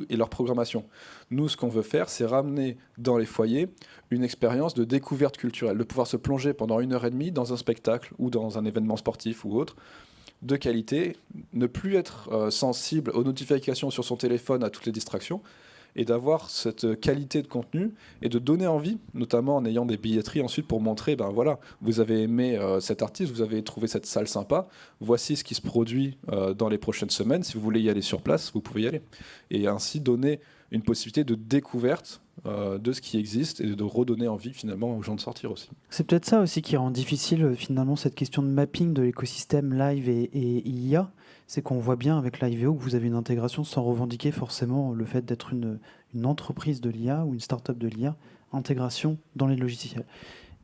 et leur programmation. Nous, ce qu'on veut faire, c'est ramener dans les foyers une expérience de découverte culturelle, de pouvoir se plonger pendant 1h30 dans un spectacle ou dans un événement sportif ou autre, de qualité, ne plus être sensible aux notifications sur son téléphone, à toutes les distractions, et d'avoir cette qualité de contenu et de donner envie, notamment en ayant des billetteries ensuite pour montrer, ben voilà, vous avez aimé cet artiste, vous avez trouvé cette salle sympa, voici ce qui se produit dans les prochaines semaines, si vous voulez y aller sur place, vous pouvez y aller. Et ainsi donner une possibilité de découverte de ce qui existe et de redonner envie finalement aux gens de sortir aussi.
C'est peut-être ça aussi qui rend difficile finalement cette question de mapping de l'écosystème live et IA. C'est qu'on voit bien avec l'IVO que vous avez une intégration sans revendiquer forcément le fait d'être une entreprise de l'IA ou une start-up de l'IA, intégration dans les logiciels.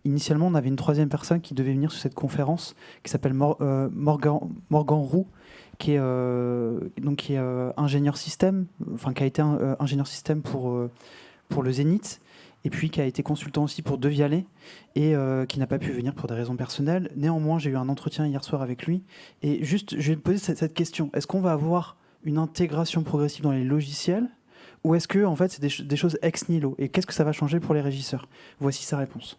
Initialement, on avait une troisième personne qui devait venir sur cette conférence qui s'appelle Morgan Roux, qui est ingénieur système, enfin qui a été ingénieur système pour le Zénith, et puis qui a été consultant aussi pour Devialet, et qui n'a pas pu venir pour des raisons personnelles. Néanmoins, j'ai eu un entretien hier soir avec lui, et juste, je vais te poser cette question. Est-ce qu'on va avoir une intégration progressive dans les logiciels, ou est-ce que en fait, c'est des choses ex nihilo? Et qu'est-ce que ça va changer pour les régisseurs? Voici sa réponse.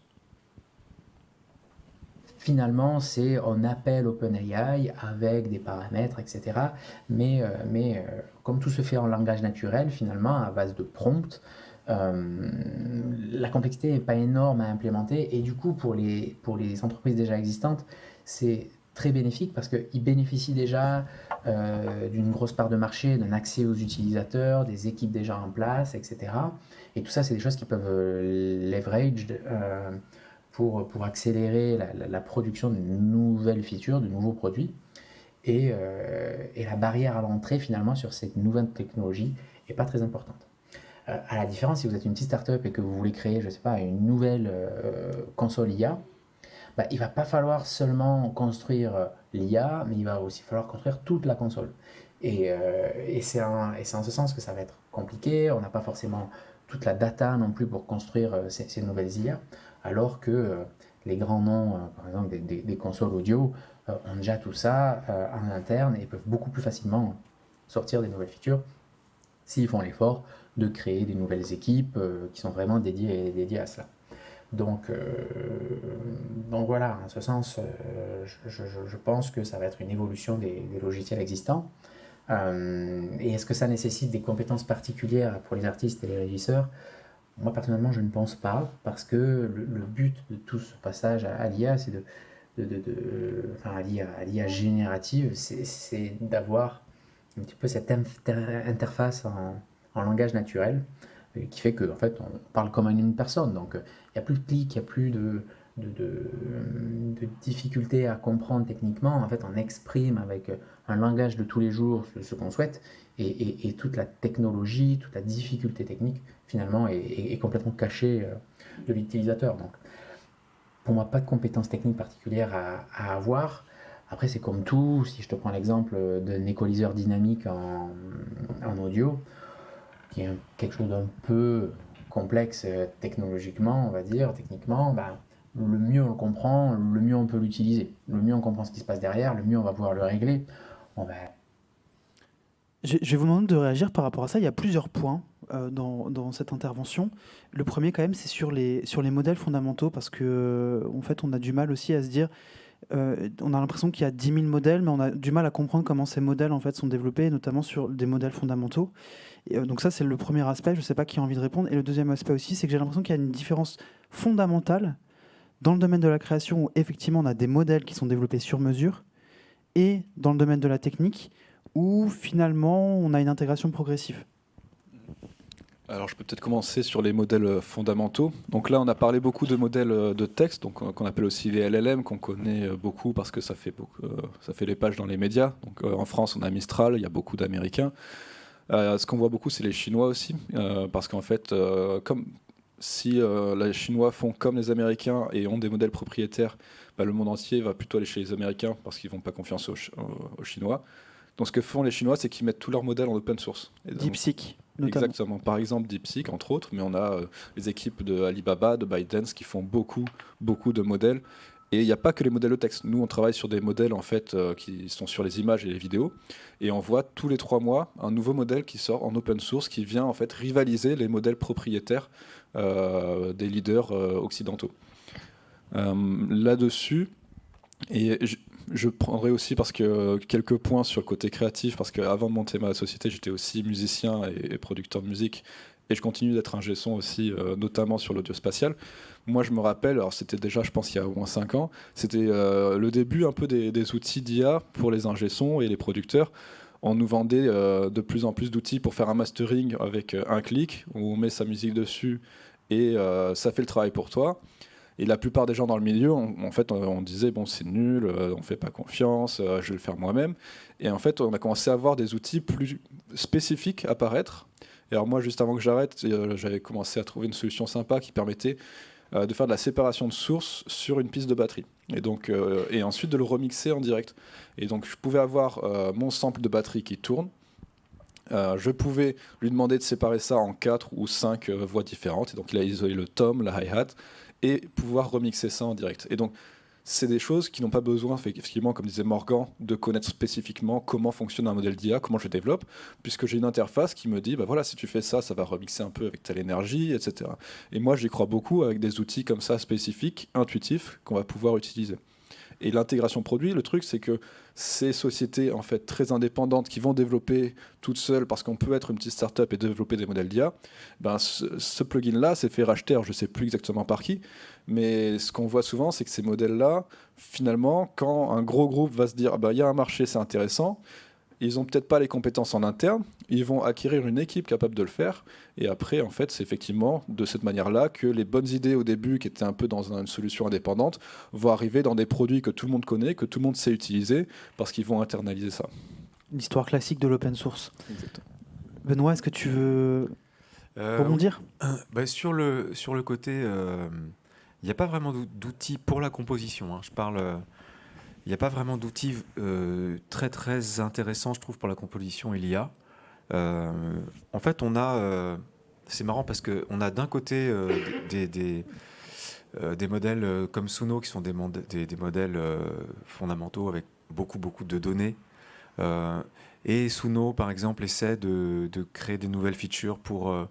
Finalement, c'est on appelle OpenAI avec des paramètres, etc. Mais comme tout se fait en langage naturel, finalement, à base de prompts, la complexité n'est pas énorme à implémenter. Et du coup, pour les entreprises déjà existantes, c'est très bénéfique parce qu'ils bénéficient déjà d'une grosse part de marché, d'un accès aux utilisateurs, des équipes déjà en place, etc. Et tout ça, c'est des choses qui peuvent leverage pour accélérer la production de nouvelles features, de nouveaux produits. Et la barrière à l'entrée, finalement, sur cette nouvelle technologie n'est pas très importante. À la différence, si vous êtes une petite start-up et que vous voulez créer, je sais pas, une nouvelle console IA, bah, il va pas falloir seulement construire l'IA, mais il va aussi falloir construire toute la console. Et c'est en ce sens que ça va être compliqué. On n'a pas forcément toute la data non plus pour construire ces nouvelles IA, alors que les grands noms, par exemple des consoles audio, ont déjà tout ça en interne et peuvent beaucoup plus facilement sortir des nouvelles features s'ils font l'effort de créer des nouvelles équipes qui sont vraiment dédiées à cela. Donc voilà, en ce sens, je pense que ça va être une évolution des logiciels existants. Et est-ce que ça nécessite des compétences particulières pour les artistes et les régisseurs? Moi, personnellement, je ne pense pas, parce que le but de tout ce passage à l'IA, c'est enfin, à l'IA générative, c'est d'avoir un petit peu cette interface en langage naturel, qui fait que en fait, on parle comme une personne. Donc, il n'y a plus de clics, il n'y a plus de difficultés à comprendre techniquement. En fait, on exprime avec un langage de tous les jours ce qu'on souhaite, et toute la technologie, toute la difficulté technique, finalement, est complètement cachée de l'utilisateur. Donc, pour moi, pas de compétences techniques particulières à avoir. Après, c'est comme tout. Si je te prends l'exemple d'un équaliseur dynamique en audio, qui est quelque chose d'un peu complexe technologiquement, on va dire, techniquement, bah, le mieux on le comprend, le mieux on peut l'utiliser. Le mieux on comprend ce qui se passe derrière, le mieux on va pouvoir le régler. Bon, bah,
Je vais vous demander de réagir par rapport à ça. Il y a plusieurs points dans cette intervention. Le premier, quand même, c'est sur les modèles fondamentaux, parce que en fait, on a du mal aussi à se dire... on a l'impression qu'il y a 10 000 modèles, mais on a du mal à comprendre comment ces modèles en fait, sont développés, notamment sur des modèles fondamentaux. Et, donc ça, c'est le premier aspect. Je ne sais pas qui a envie de répondre. Et le deuxième aspect aussi, c'est que j'ai l'impression qu'il y a une différence fondamentale dans le domaine de la création, où effectivement, on a des modèles qui sont développés sur mesure, et dans le domaine de la technique, où finalement, on a une intégration progressive.
Alors, je peux peut-être commencer sur les modèles fondamentaux. Donc là, on a parlé beaucoup de modèles de texte, donc qu'on appelle aussi les LLM, qu'on connaît beaucoup parce que ça fait les pages dans les médias. Donc en France, on a Mistral, il y a beaucoup d'Américains. Ce qu'on voit beaucoup, c'est les Chinois aussi, parce qu'en fait, comme si les Chinois font comme les Américains et ont des modèles propriétaires, bah, le monde entier va plutôt aller chez les Américains parce qu'ils ne font pas confiance aux Chinois. Donc ce que font les Chinois, c'est qu'ils mettent tous leurs modèles en open source.
DeepSeek, notamment.
Exactement. Par exemple, DeepSeek, entre autres, mais on a les équipes de Alibaba, de ByteDance qui font beaucoup de modèles. Et il n'y a pas que les modèles de texte. Nous, on travaille sur des modèles en fait, qui sont sur les images et les vidéos. Et on voit tous les 3 mois un nouveau modèle qui sort en open source, qui vient en fait rivaliser les modèles propriétaires des leaders occidentaux. Là-dessus, et je prendrai aussi parce que quelques points sur le côté créatif, parce qu'avant de monter ma société, j'étais aussi musicien et producteur de musique, et je continue d'être ingé son aussi, notamment sur l'audio spatial. Moi, je me rappelle, alors c'était déjà, je pense, il y a au moins 5 ans, c'était le début un peu des outils d'IA pour les ingé sons et les producteurs. On nous vendait de plus en plus d'outils pour faire un mastering avec un clic, où on met sa musique dessus et ça fait le travail pour toi. Et la plupart des gens dans le milieu, on disait bon, c'est nul, on fait pas confiance, je vais le faire moi-même. Et en fait, on a commencé à voir des outils plus spécifiques apparaître. Et alors moi, juste avant que j'arrête, j'avais commencé à trouver une solution sympa qui permettait de faire de la séparation de source sur une piste de batterie. Et donc, et ensuite de le remixer en direct. Et donc, je pouvais avoir mon sample de batterie qui tourne. Je pouvais lui demander de séparer ça en 4 ou 5 voix différentes. Et donc, il a isolé le tom, la hi-hat, et pouvoir remixer ça en direct. Et donc, c'est des choses qui n'ont pas besoin, effectivement, comme disait Morgan, de connaître spécifiquement comment fonctionne un modèle d'IA, comment je le développe, puisque j'ai une interface qui me dit, bah voilà, si tu fais ça, ça va remixer un peu avec telle énergie, etc. Et moi, j'y crois beaucoup avec des outils comme ça, spécifiques, intuitifs, qu'on va pouvoir utiliser. Et l'intégration produit, le truc, c'est que ces sociétés en fait très indépendantes qui vont développer toutes seules, parce qu'on peut être une petite start-up et développer des modèles d'IA, ben ce plugin-là s'est fait racheter, alors je ne sais plus exactement par qui, mais ce qu'on voit souvent, c'est que ces modèles-là, finalement, quand un gros groupe va se dire il y a un marché, c'est intéressant, ils n'ont peut-être pas les compétences en interne, ils vont acquérir une équipe capable de le faire, et après, en fait, c'est effectivement de cette manière-là que les bonnes idées au début, qui étaient un peu dans une solution indépendante, vont arriver dans des produits que tout le monde connaît, que tout le monde sait utiliser, parce qu'ils vont internaliser ça.
L'histoire classique de l'open source.
Exactement.
Benoît, est-ce que tu veux... rebondir?
Bah, sur le côté, il n'y a pas vraiment d'outils pour la composition, hein. Il n'y a pas vraiment d'outils très très intéressants, je trouve, pour la composition. Il y a. En fait, c'est marrant parce qu'on a d'un côté des modèles comme Suno qui sont des modèles fondamentaux avec beaucoup de données. Et Suno, par exemple, essaie de créer des nouvelles features pour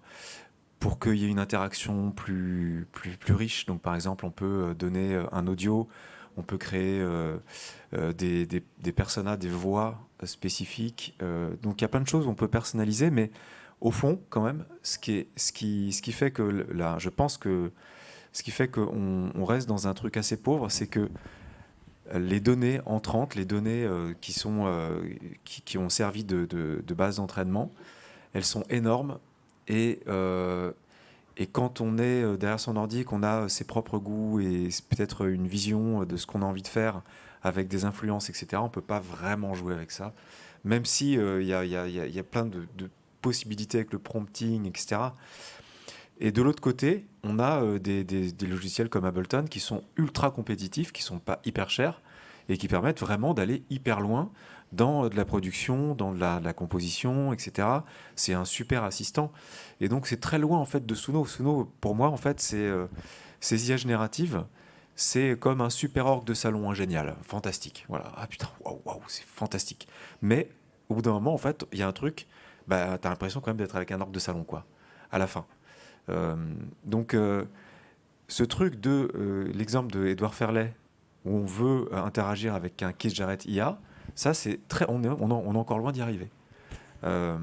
qu'il y ait une interaction plus riche. Donc, par exemple, on peut donner un audio, on peut créer des personas, des voix spécifiques. Donc, il y a plein de choses où on peut personnaliser, mais au fond, quand même, ce qui fait que là, je pense que ce qui fait qu'on reste dans un truc assez pauvre, c'est que les données entrantes, les données qui ont servi de base d'entraînement, elles sont énormes. Et quand on est derrière son ordi, qu'on a ses propres goûts et peut-être une vision de ce qu'on a envie de faire avec des influences, etc., on ne peut pas vraiment jouer avec ça. Même si il y a plein de possibilités avec le prompting, etc. Et de l'autre côté, on a des logiciels comme Ableton qui sont ultra compétitifs, qui ne sont pas hyper chers et qui permettent vraiment d'aller hyper loin dans de la production, dans de la composition, etc. C'est un super assistant. Et donc, c'est très loin en fait de Suno. Suno, pour moi, en fait, ces IA génératives, c'est comme un super orgue de salon, hein, génial, fantastique. Voilà. Ah putain, waouh, c'est fantastique. Mais au bout d'un moment, en fait, il y a un truc, bah, t'as l'impression quand même d'être avec un orgue de salon, quoi, à la fin. Donc, ce truc l'exemple de Edouard Ferlet, où on veut interagir avec un Keith Jarrett IA, ça, c'est on est encore loin d'y arriver. Moi,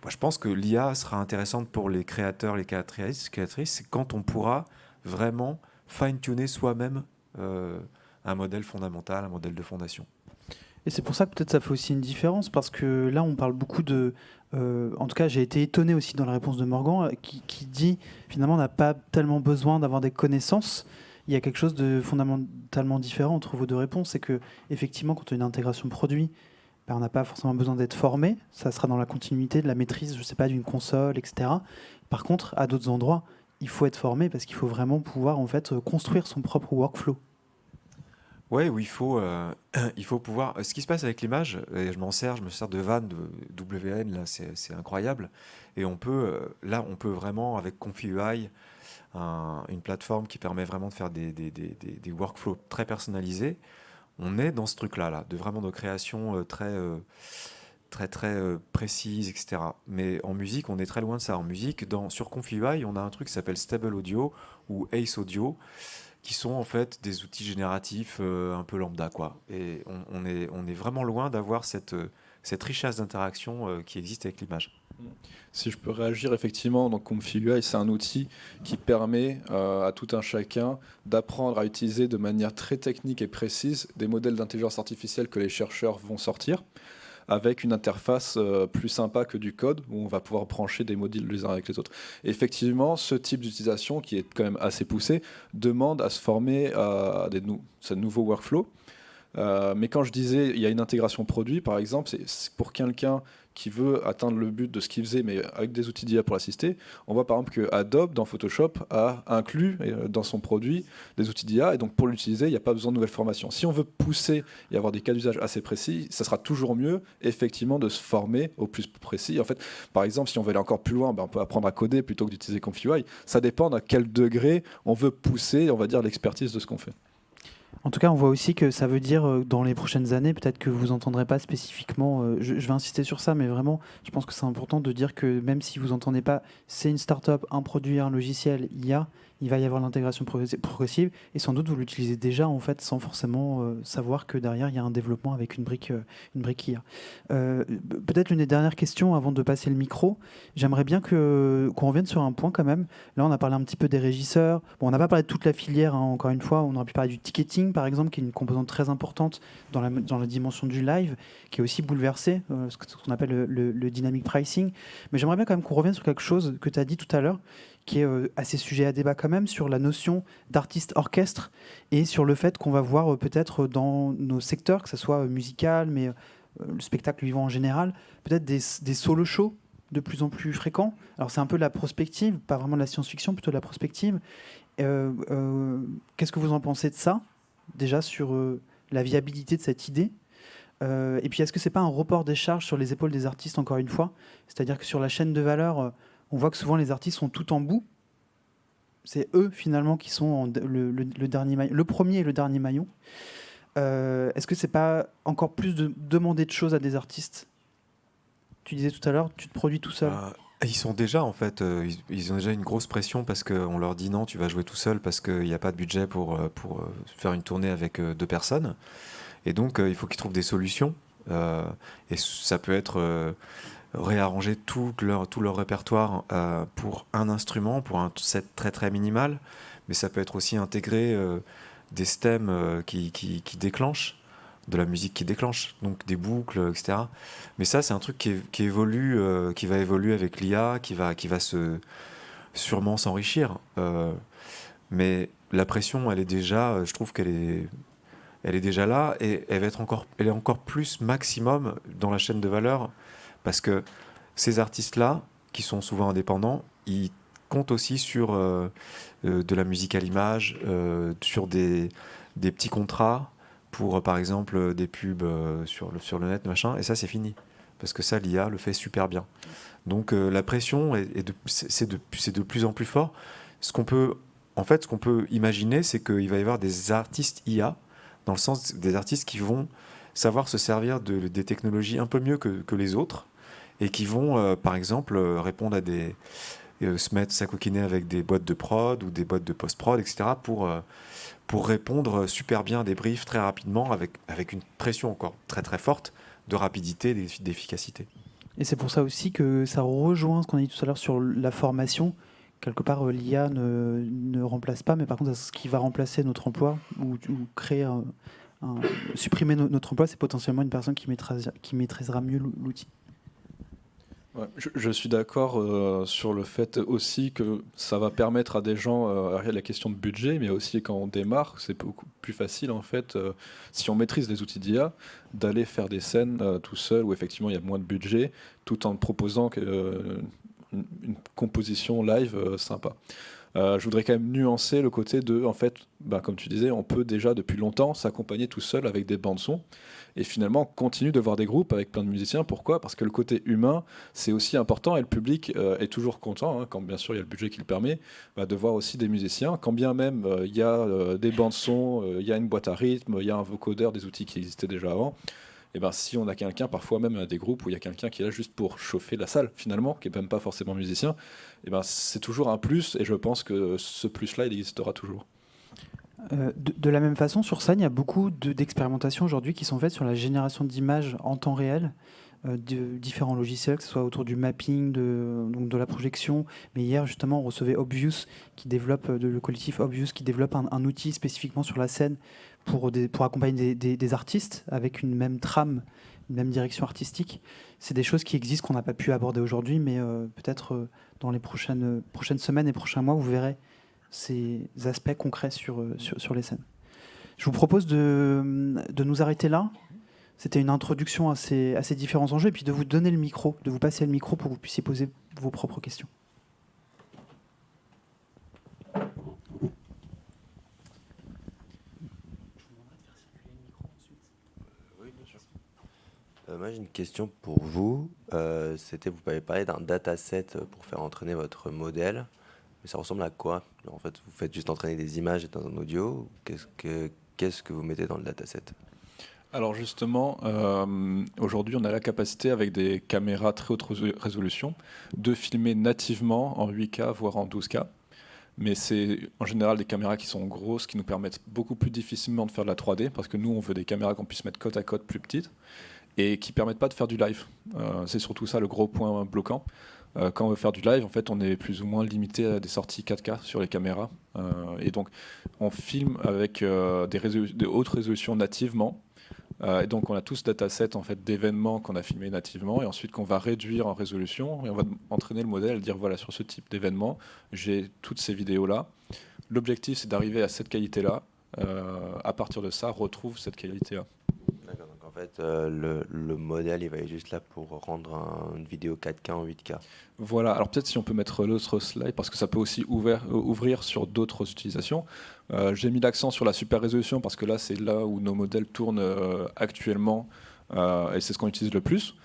je pense que l'IA sera intéressante pour les créateurs, les créatrices, c'est quand on pourra vraiment fine-tuner soi-même un modèle fondamental, un modèle de fondation.
Et c'est pour ça que peut-être ça fait aussi une différence, parce que là, on parle beaucoup de... en tout cas, j'ai été étonné aussi dans la réponse de Morgan, qui dit, finalement, on n'a pas tellement besoin d'avoir des connaissances. Il y a quelque chose de fondamentalement différent entre vos deux réponses. C'est que, effectivement, quand on a une intégration produit, ben, on n'a pas forcément besoin d'être formé. Ça sera dans la continuité de la maîtrise, je ne sais pas, d'une console, etc. Par contre, à d'autres endroits, il faut être formé parce qu'il faut vraiment pouvoir, en fait, construire son propre workflow.
Ouais, où il faut pouvoir. Ce qui se passe avec l'image, et je me sers de Van, de WN, là, c'est incroyable. Et on peut vraiment, avec ConfiUI, une plateforme qui permet vraiment de faire des workflows très personnalisés, on est dans ce truc-là, de création très précise, etc. Mais en musique, on est très loin de ça. En musique, sur ConfiUI, on a un truc qui s'appelle Stable Audio ou Ace Audio, qui sont en fait des outils génératifs un peu lambda, quoi. Et on est vraiment loin d'avoir cette richesse d'interaction qui existe avec l'image.
Si je peux réagir, effectivement, donc ConfiUI, c'est un outil qui permet à tout un chacun d'apprendre à utiliser de manière très technique et précise des modèles d'intelligence artificielle que les chercheurs vont sortir, avec une interface plus sympa que du code, où on va pouvoir brancher des modules les uns avec les autres. Et effectivement, ce type d'utilisation, qui est quand même assez poussé, demande à se former à ce nouveau workflow. Mais quand je disais il y a une intégration produit, par exemple, c'est pour quelqu'un qui veut atteindre le but de ce qu'il faisait, mais avec des outils d'IA pour l'assister. On voit par exemple que Adobe, dans Photoshop, a inclus dans son produit des outils d'IA, et donc pour l'utiliser, il n'y a pas besoin de nouvelles formations. Si on veut pousser et avoir des cas d'usage assez précis, ça sera toujours mieux, effectivement, de se former au plus précis. En fait, par exemple, si on veut aller encore plus loin, on peut apprendre à coder plutôt que d'utiliser ConfiUI. Ça dépend à quel degré on veut pousser, on va dire, l'expertise de ce qu'on fait.
En tout cas, on voit aussi que ça veut dire dans les prochaines années, peut-être que vous n'entendrez pas spécifiquement, je vais insister sur ça, mais vraiment, je pense que c'est important de dire que même si vous n'entendez pas, c'est une start-up, un produit, un logiciel, il va y avoir l'intégration progressive, et sans doute vous l'utilisez déjà, en fait, sans forcément savoir que derrière, il y a un développement avec une brique IA. Peut-être l'une des dernières questions avant de passer le micro, j'aimerais bien qu'on revienne sur un point quand même. Là, on a parlé un petit peu des régisseurs. Bon, on n'a pas parlé de toute la filière, hein, encore une fois. On aurait pu parler du ticketing, par exemple, qui est une composante très importante dans la dimension du live, qui est aussi bouleversée, ce qu'on appelle le dynamic pricing. Mais j'aimerais bien quand même qu'on revienne sur quelque chose que tu as dit tout à l'heure, qui est assez sujet à débat quand même, sur la notion d'artiste-orchestre et sur le fait qu'on va voir peut-être dans nos secteurs, que ce soit musical, mais le spectacle vivant en général, peut-être des solo shows de plus en plus fréquents. Alors c'est un peu la prospective, pas vraiment de la science-fiction, plutôt de la prospective. Qu'est-ce que vous en pensez de ça, déjà sur la viabilité de cette idée? Et puis est-ce que c'est pas un report des charges sur les épaules des artistes, encore une fois? C'est-à-dire que sur la chaîne de valeur, on voit que souvent les artistes sont tout en bout. C'est eux finalement qui sont le dernier maillon, le premier et le dernier maillon. Est-ce que c'est pas encore plus de demander de choses à des artistes? Tu disais tout à l'heure, tu te produis tout seul.
Ils sont déjà, en fait, ils ont déjà une grosse pression parce qu'on leur dit non, tu vas jouer tout seul parce qu'il n'y a pas de budget pour faire une tournée avec 2 personnes. Et donc, il faut qu'ils trouvent des solutions. Et ça peut être réarranger tout leur répertoire pour un instrument, pour un set très très minimal. Mais ça peut être aussi intégrer des stems qui déclenchent, de la musique qui déclenche, donc des boucles, etc. Mais ça, c'est un truc qui évolue, qui va évoluer avec l'IA, qui va sûrement s'enrichir. Mais la pression, elle est déjà, je trouve elle est déjà là, et elle est encore plus maximum dans la chaîne de valeur, parce que ces artistes-là, qui sont souvent indépendants, ils comptent aussi sur de la musique à l'image, sur des petits contrats, pour par exemple des pubs sur le net, machin, et ça c'est fini, parce que ça l'IA le fait super bien. Donc la pression c'est de plus en plus fort. Ce qu'on peut imaginer, c'est qu'il va y avoir des artistes IA, dans le sens des artistes qui vont savoir se servir des technologies un peu mieux que les autres, et qui vont par exemple répondre à se mettre s'acoquiner avec des boîtes de prod ou des boîtes de post-prod, etc., pour répondre super bien à des briefs très rapidement, avec une pression encore très très forte de rapidité et d'efficacité.
Et c'est pour ça aussi que ça rejoint ce qu'on a dit tout à l'heure sur la formation. Quelque part, l'IA ne remplace pas, mais par contre, ce qui va remplacer notre emploi ou créer supprimer notre emploi, c'est potentiellement une personne qui maîtrisera mieux l'outil.
Ouais, je suis d'accord sur le fait aussi que ça va permettre à des gens, la question de budget, mais aussi quand on démarre, c'est beaucoup plus facile en fait, si on maîtrise les outils d'IA, d'aller faire des scènes tout seul où effectivement il y a moins de budget, tout en proposant une composition live sympa. Je voudrais quand même nuancer le côté de, en fait, comme tu disais, on peut déjà depuis longtemps s'accompagner tout seul avec des bandes son. Et finalement, on continue de voir des groupes avec plein de musiciens. Pourquoi ? Parce que le côté humain, c'est aussi important, et le public est toujours content, quand bien sûr il y a le budget qui le permet, de voir aussi des musiciens. Quand bien même il y a des bandes son, il y a une boîte à rythme, il y a un vocodeur, des outils qui existaient déjà avant. Et si on a quelqu'un, parfois même des groupes où il y a quelqu'un qui est là juste pour chauffer la salle, finalement, qui n'est même pas forcément musicien, c'est toujours un plus, et je pense que ce plus-là, il existera toujours.
De la même façon, sur scène, il y a beaucoup d'expérimentations aujourd'hui qui sont faites sur la génération d'images en temps réel, de différents logiciels, que ce soit autour du mapping, donc de la projection. Mais hier, justement, on recevait Obvious, le collectif Obvious, qui développe un outil spécifiquement sur la scène pour accompagner des artistes avec une même trame, une même direction artistique. C'est des choses qui existent, qu'on n'a pas pu aborder aujourd'hui, mais peut-être dans les prochaines semaines et prochains mois, vous verrez ces aspects concrets sur les scènes. Je vous propose de nous arrêter là. C'était une introduction à ces différents enjeux, et puis de vous donner le micro, de vous passer le micro pour que vous puissiez poser vos propres questions.
Moi j'ai une question pour vous. Vous avez parlé d'un dataset pour faire entraîner votre modèle. Mais ça ressemble à quoi ? En fait, vous faites juste entraîner des images dans un audio. Qu'est-ce que vous mettez dans le dataset ?
Alors justement, aujourd'hui, on a la capacité, avec des caméras très haute résolution, de filmer nativement en 8K, voire en 12K. Mais c'est en général des caméras qui sont grosses, qui nous permettent beaucoup plus difficilement de faire de la 3D, parce que nous, on veut des caméras qu'on puisse mettre côte à côte plus petites, et qui ne permettent pas de faire du live. C'est surtout ça le gros point bloquant. Quand on veut faire du live, en fait, on est plus ou moins limité à des sorties 4K sur les caméras. Et donc, on filme avec des hautes résolutions nativement. Et donc, on a tout ce dataset en fait, d'événements qu'on a filmés nativement, et ensuite qu'on va réduire en résolution, et on va entraîner le modèle, dire voilà, sur ce type d'événement, j'ai toutes ces vidéos-là. L'objectif, c'est d'arriver à cette qualité-là. À partir de ça, retrouve cette qualité-là.
D'accord. En fait, le modèle, il va être juste là pour rendre une vidéo 4K en 8K.
Voilà, alors peut-être si on peut mettre l'autre slide, parce que ça peut aussi ouvrir sur d'autres utilisations. J'ai mis l'accent sur la super résolution, parce que là, c'est là où nos modèles tournent actuellement, et c'est ce qu'on utilise le plus.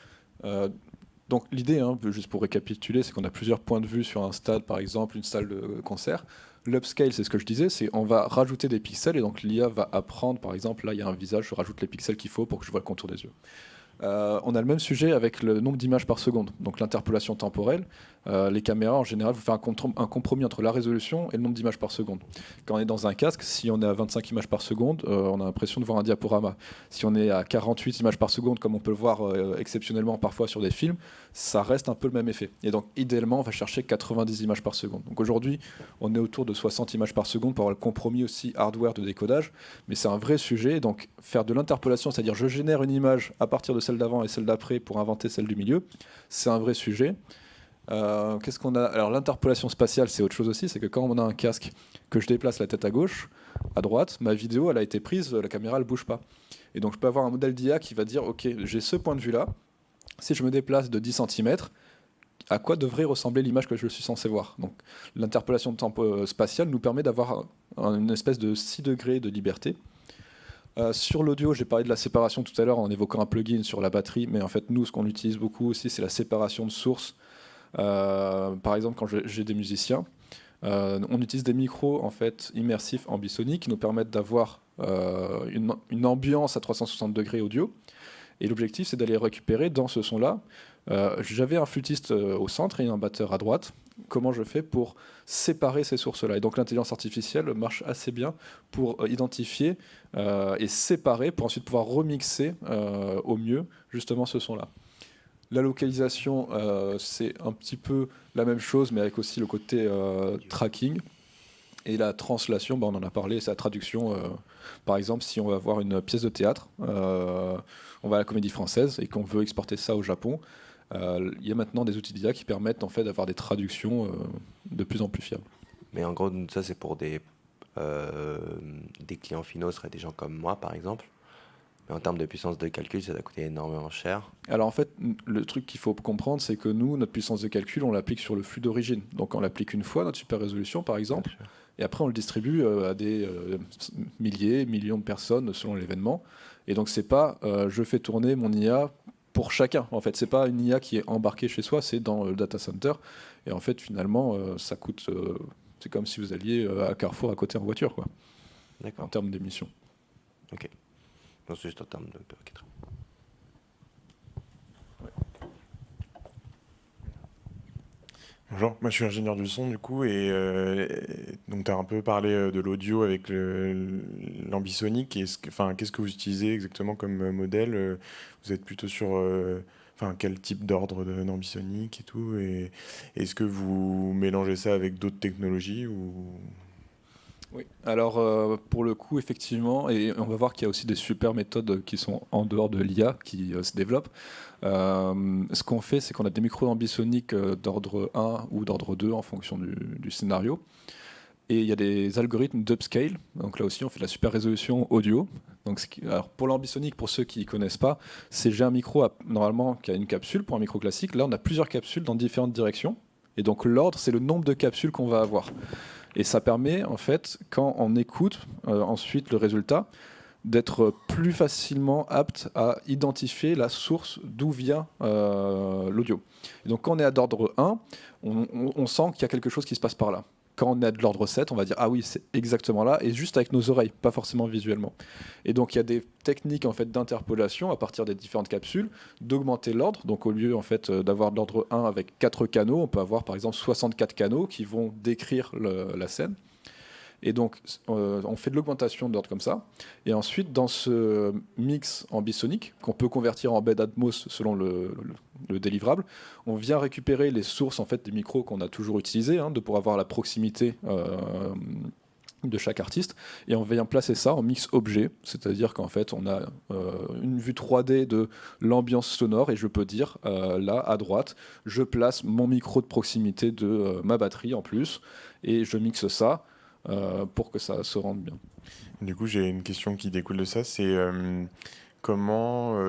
Donc l'idée, juste pour récapituler, c'est qu'on a plusieurs points de vue sur un stade, par exemple, une salle de concert. L'upscale, c'est ce que je disais, c'est on va rajouter des pixels, et donc l'IA va apprendre, par exemple, là, il y a un visage, je rajoute les pixels qu'il faut pour que je vois le contour des yeux. On a le même sujet avec le nombre d'images par seconde, donc l'interpolation temporelle. Les caméras en général vont faire un compromis entre la résolution et le nombre d'images par seconde. Quand on est dans un casque, si on est à 25 images par seconde, on a l'impression de voir un diaporama. Si on est à 48 images par seconde, comme on peut le voir exceptionnellement parfois sur des films, ça reste un peu le même effet. Et donc idéalement, on va chercher 90 images par seconde. Donc aujourd'hui, on est autour de 60 images par seconde pour avoir le compromis aussi hardware de décodage, mais c'est un vrai sujet. Donc faire de l'interpolation, c'est-à-dire je génère une image à partir de celle d'avant et celle d'après pour inventer celle du milieu, c'est un vrai sujet. Qu'est-ce qu'on a ? Alors l'interpolation spatiale, c'est autre chose aussi, c'est que quand on a un casque, que je déplace la tête à gauche, à droite, ma vidéo elle a été prise, la caméra elle bouge pas. Et donc je peux avoir un modèle d'IA qui va dire ok, j'ai ce point de vue là, si je me déplace de 10 cm, à quoi devrait ressembler l'image que je suis censé voir. Donc l'interpolation spatiale nous permet d'avoir une espèce de 6 degrés de liberté. Sur l'audio, j'ai parlé de la séparation tout à l'heure en évoquant un plugin sur la batterie, mais en fait nous ce qu'on utilise beaucoup aussi c'est la séparation de sources. Par exemple, quand j'ai des musiciens, on utilise des micros en fait immersifs ambisoniques qui nous permettent d'avoir une ambiance à 360 degrés audio. Et l'objectif, c'est d'aller récupérer dans ce son-là. J'avais un flûtiste au centre et un batteur à droite. Comment je fais pour séparer ces sources-là ? Et donc l'intelligence artificielle marche assez bien pour identifier et séparer, pour ensuite pouvoir remixer au mieux justement ce son-là. La localisation, c'est un petit peu la même chose, mais avec aussi le côté tracking. Et la translation, on en a parlé, c'est la traduction. Par exemple, si on va voir une pièce de théâtre, on va à la Comédie Française et qu'on veut exporter ça au Japon, il y a maintenant des outils d'IA qui permettent en fait d'avoir des traductions de plus en plus fiables.
Mais en gros, ça c'est pour des clients finaux, ce seraient des gens comme moi par exemple. Mais en termes de puissance de calcul, ça va coûter énormément cher.
Alors en fait, le truc qu'il faut comprendre, c'est que nous, notre puissance de calcul, on l'applique sur le flux d'origine. Donc on l'applique une fois, notre super résolution par exemple, et après on le distribue à des milliers, millions de personnes selon l'événement. Et donc c'est pas je fais tourner mon IA pour chacun. En fait, c'est pas une IA qui est embarquée chez soi, c'est dans le data center. Et en fait, finalement, ça coûte. C'est comme si vous alliez à Carrefour à côté en voiture, quoi.
D'accord.
En termes d'émissions.
Ok. Non, c'est juste en termes de. Okay.
Bonjour, moi je suis ingénieur du son du coup et donc tu as un peu parlé de l'audio avec l'ambisonique. Qu'est-ce que vous utilisez exactement comme modèle? Vous êtes plutôt sur quel type d'ordre d'ambisonique et tout, et est-ce que vous mélangez ça avec d'autres technologies ou...
Oui, alors pour le coup, effectivement, et on va voir qu'il y a aussi des super méthodes qui sont en dehors de l'IA qui se développent. Ce qu'on fait, c'est qu'on a des micros ambisoniques d'ordre 1 ou d'ordre 2 en fonction du scénario. Et il y a des algorithmes d'upscale. Donc là aussi, on fait de la super résolution audio. Donc, alors pour l'ambisonique, pour ceux qui ne connaissent pas, c'est j'ai un micro normalement qui a une capsule pour un micro classique. Là, on a plusieurs capsules dans différentes directions. Et donc l'ordre, c'est le nombre de capsules qu'on va avoir. Et ça permet, en fait, quand on écoute ensuite le résultat, d'être plus facilement apte à identifier la source d'où vient l'audio. Et donc quand on est à l'ordre 1, on sent qu'il y a quelque chose qui se passe par là. Quand on est de l'ordre 7, on va dire « Ah oui, c'est exactement là », et juste avec nos oreilles, pas forcément visuellement. Et donc il y a des techniques en fait, d'interpolation à partir des différentes capsules, d'augmenter l'ordre. Donc au lieu en fait, d'avoir de l'ordre 1 avec 4 canaux, on peut avoir par exemple 64 canaux qui vont décrire la scène. Et donc on fait de l'augmentation d'ordre comme ça. Et ensuite, dans ce mix ambisonique, qu'on peut convertir en bed Atmos selon le délivrable, on vient récupérer les sources en fait, des micros qu'on a toujours utilisés, pour avoir la proximité de chaque artiste, et on vient placer ça en mix objet, c'est-à-dire qu'en fait on a une vue 3D de l'ambiance sonore, et je peux dire là à droite, je place mon micro de proximité de ma batterie en plus, et je mixe ça pour que ça se rende bien.
Du coup, j'ai une question qui découle de ça, c'est comment,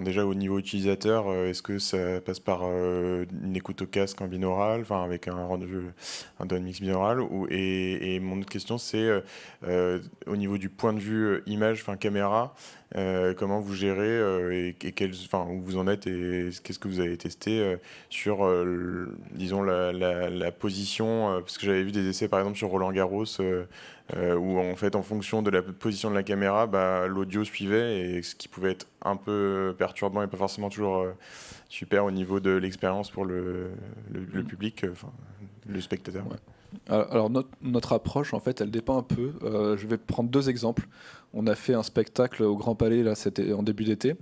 déjà au niveau utilisateur, est-ce que ça passe par une écoute au casque en binaural, avec un rendu, un down mix binaural, et mon autre question c'est au niveau du point de vue image, caméra, comment vous gérez où vous en êtes et qu'est-ce que vous avez testé sur, disons, la position, parce que j'avais vu des essais par exemple sur Roland Garros où en fait en fonction de la position de la caméra, l'audio suivait, et ce qui pouvait être un peu perturbant et pas forcément toujours super au niveau de l'expérience pour le public, le spectateur.
Ouais. Alors notre approche, en fait, elle dépend un peu. Je vais prendre 2 exemples. On a fait un spectacle au Grand Palais, là, c'était en début d'été,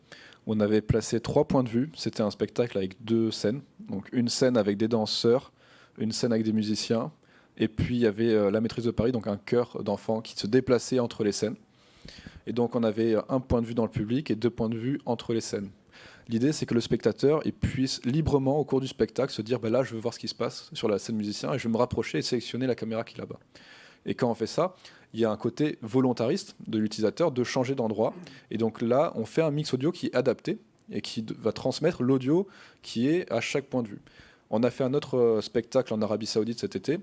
où on avait placé 3 points de vue. C'était un spectacle avec 2 scènes. Donc une scène avec des danseurs, une scène avec des musiciens, et puis il y avait la Maîtrise de Paris, donc un chœur d'enfants qui se déplaçait entre les scènes. Et donc on avait un point de vue dans le public et 2 points de vue entre les scènes. L'idée, c'est que le spectateur il puisse librement, au cours du spectacle, se dire là, je veux voir ce qui se passe sur la scène musicien et je vais me rapprocher et sélectionner la caméra qui est là-bas. Et quand on fait ça, il y a un côté volontariste de l'utilisateur de changer d'endroit. Et donc là, on fait un mix audio qui est adapté et qui va transmettre l'audio qui est à chaque point de vue. On a fait un autre spectacle en Arabie Saoudite cet été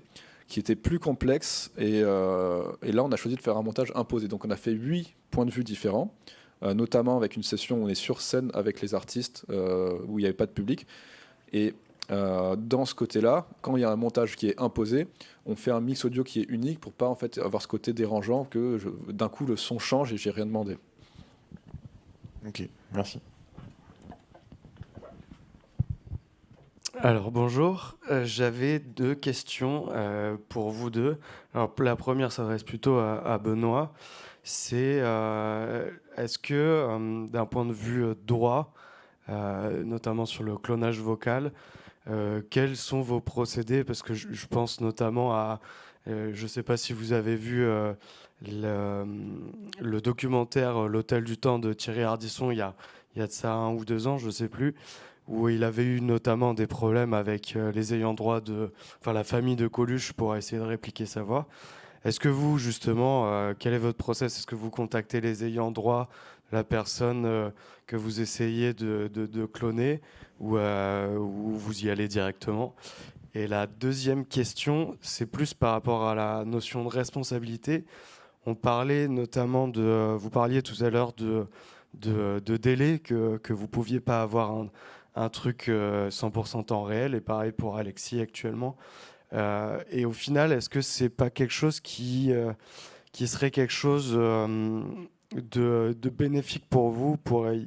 qui était plus complexe et là, on a choisi de faire un montage imposé. Donc on a fait 8 points de vue différents. Notamment avec une session où on est sur scène avec les artistes, où il n'y avait pas de public. Et dans ce côté-là, quand il y a un montage qui est imposé, on fait un mix audio qui est unique pour pas en fait avoir ce côté dérangeant que d'un coup le son change et j'ai rien demandé.
Ok, merci.
Alors bonjour, j'avais 2 questions pour vous deux. Alors la première s'adresse plutôt à Benoît. C'est est-ce que d'un point de vue droit, notamment sur le clonage vocal, quels sont vos procédés? Parce que je pense notamment à, je ne sais pas si vous avez vu le documentaire L'Hôtel du Temps de Thierry Ardisson il y a de ça 1 ou 2 ans, je ne sais plus, où il avait eu notamment des problèmes avec les ayants droit la famille de Coluche pour essayer de répliquer sa voix. Est-ce que vous, justement, quel est votre process? Est-ce que vous contactez les ayants droit, la personne que vous essayez de cloner, ou vous y allez directement? Et la deuxième question, c'est plus par rapport à la notion de responsabilité. On parlait notamment vous parliez tout à l'heure de délai, que vous ne pouviez pas avoir un truc 100% temps réel, et pareil pour Alexis actuellement. Et au final, est-ce que c'est pas quelque chose qui serait quelque chose de bénéfique pour vous,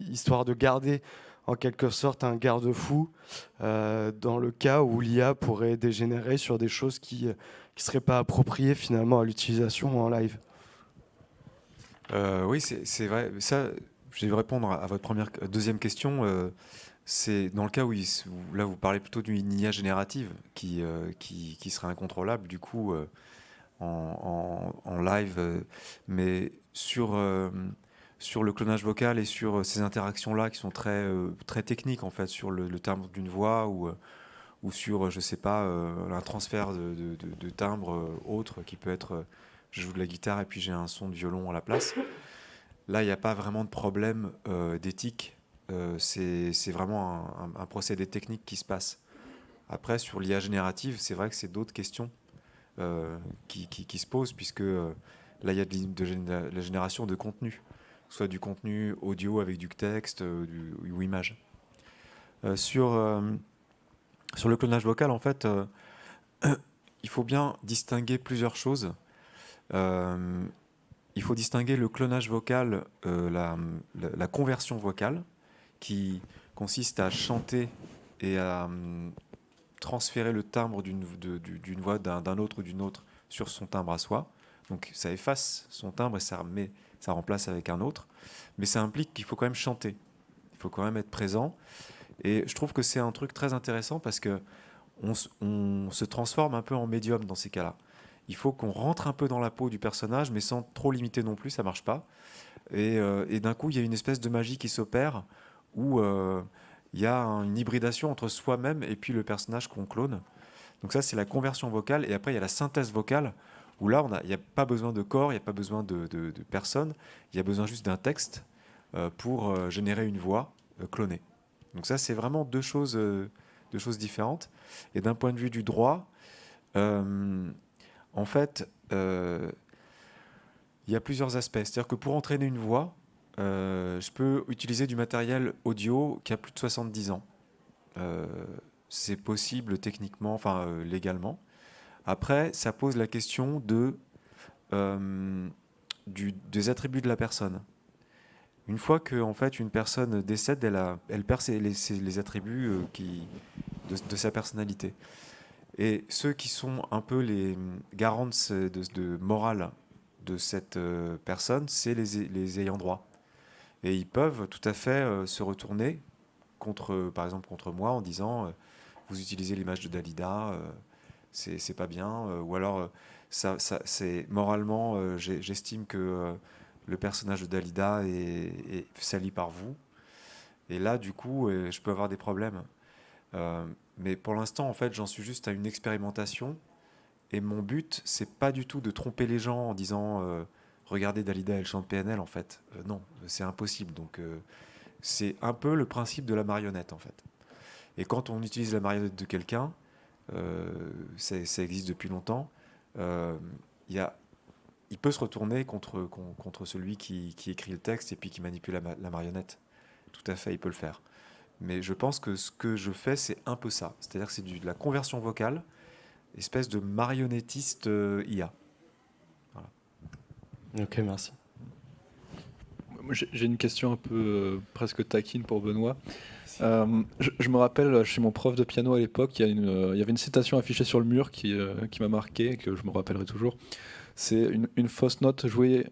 histoire de garder en quelque sorte un garde-fou dans le cas où l'IA pourrait dégénérer sur des choses qui seraient pas appropriées finalement à l'utilisation en live?
Oui, c'est vrai. Ça, je vais répondre à votre deuxième question. C'est dans le cas où là vous parlez plutôt d'une IA générative qui serait incontrôlable du coup en live, mais sur le clonage vocal et sur ces interactions-là qui sont très techniques en fait, sur le timbre d'une voix ou sur, je sais pas, un transfert de timbre autre qui peut être, je joue de la guitare et puis j'ai un son de violon à la place. Là, il n'y a pas vraiment de problème d'éthique. C'est vraiment un procédé technique qui se passe. Après, sur l'IA générative, c'est vrai que c'est d'autres questions qui se posent, puisque là, il y a de la génération de contenu, que ce soit du contenu audio avec du texte ou image. Sur le clonage vocal, en fait, il faut bien distinguer plusieurs choses. Il faut distinguer le clonage vocal, la conversion vocale, qui consiste à chanter et à transférer le timbre d'une voix d'un autre ou d'une autre sur son timbre à soi. Donc ça efface son timbre et ça remplace avec un autre. Mais ça implique qu'il faut quand même chanter. Il faut quand même être présent. Et je trouve que c'est un truc très intéressant parce que on se transforme un peu en médium dans ces cas-là. Il faut qu'on rentre un peu dans la peau du personnage, mais sans trop limiter non plus, ça marche pas. Et d'un coup, il y a une espèce de magie qui s'opère où il y a une hybridation entre soi-même et puis le personnage qu'on clone. Donc ça, c'est la conversion vocale. Et après, il y a la synthèse vocale, où là, il n'y a pas besoin de corps, il n'y a pas besoin de personne, il y a besoin juste d'un texte pour générer une voix clonée. Donc ça, c'est vraiment deux choses différentes. Et d'un point de vue du droit, en fait, il y a plusieurs aspects. C'est-à-dire que pour entraîner une voix, je peux utiliser du matériel audio qui a plus de 70 ans. C'est possible techniquement, enfin légalement. Après, ça pose la question des attributs de la personne. Une fois que en fait, une personne décède, elle perd les attributs de sa personnalité. Et ceux qui sont un peu les garants de morale de cette personne, c'est les ayants droit. Et ils peuvent tout à fait se retourner par exemple contre moi en disant vous utilisez l'image de Dalida, c'est pas bien, ou alors c'est moralement j'estime que le personnage de Dalida est sali par vous, et là du coup je peux avoir des problèmes. Mais pour l'instant en fait j'en suis juste à une expérimentation, et mon but c'est pas du tout de tromper les gens en disant regardez Dalida elle chante PNL en fait. Non, c'est impossible. Donc c'est un peu le principe de la marionnette en fait. Et quand on utilise la marionnette de quelqu'un, ça existe depuis longtemps, il peut se retourner contre celui qui écrit le texte et puis qui manipule la marionnette. Tout à fait, il peut le faire. Mais je pense que ce que je fais, c'est un peu ça. C'est-à-dire que c'est de la conversion vocale, espèce de marionnettiste IA. Voilà.
Ok, merci.
J'ai une question un peu presque taquine pour Benoît. Je me rappelle, chez mon prof de piano à l'époque, il y avait une citation affichée sur le mur qui m'a marqué, que je me rappellerai toujours. C'est une fausse note jouée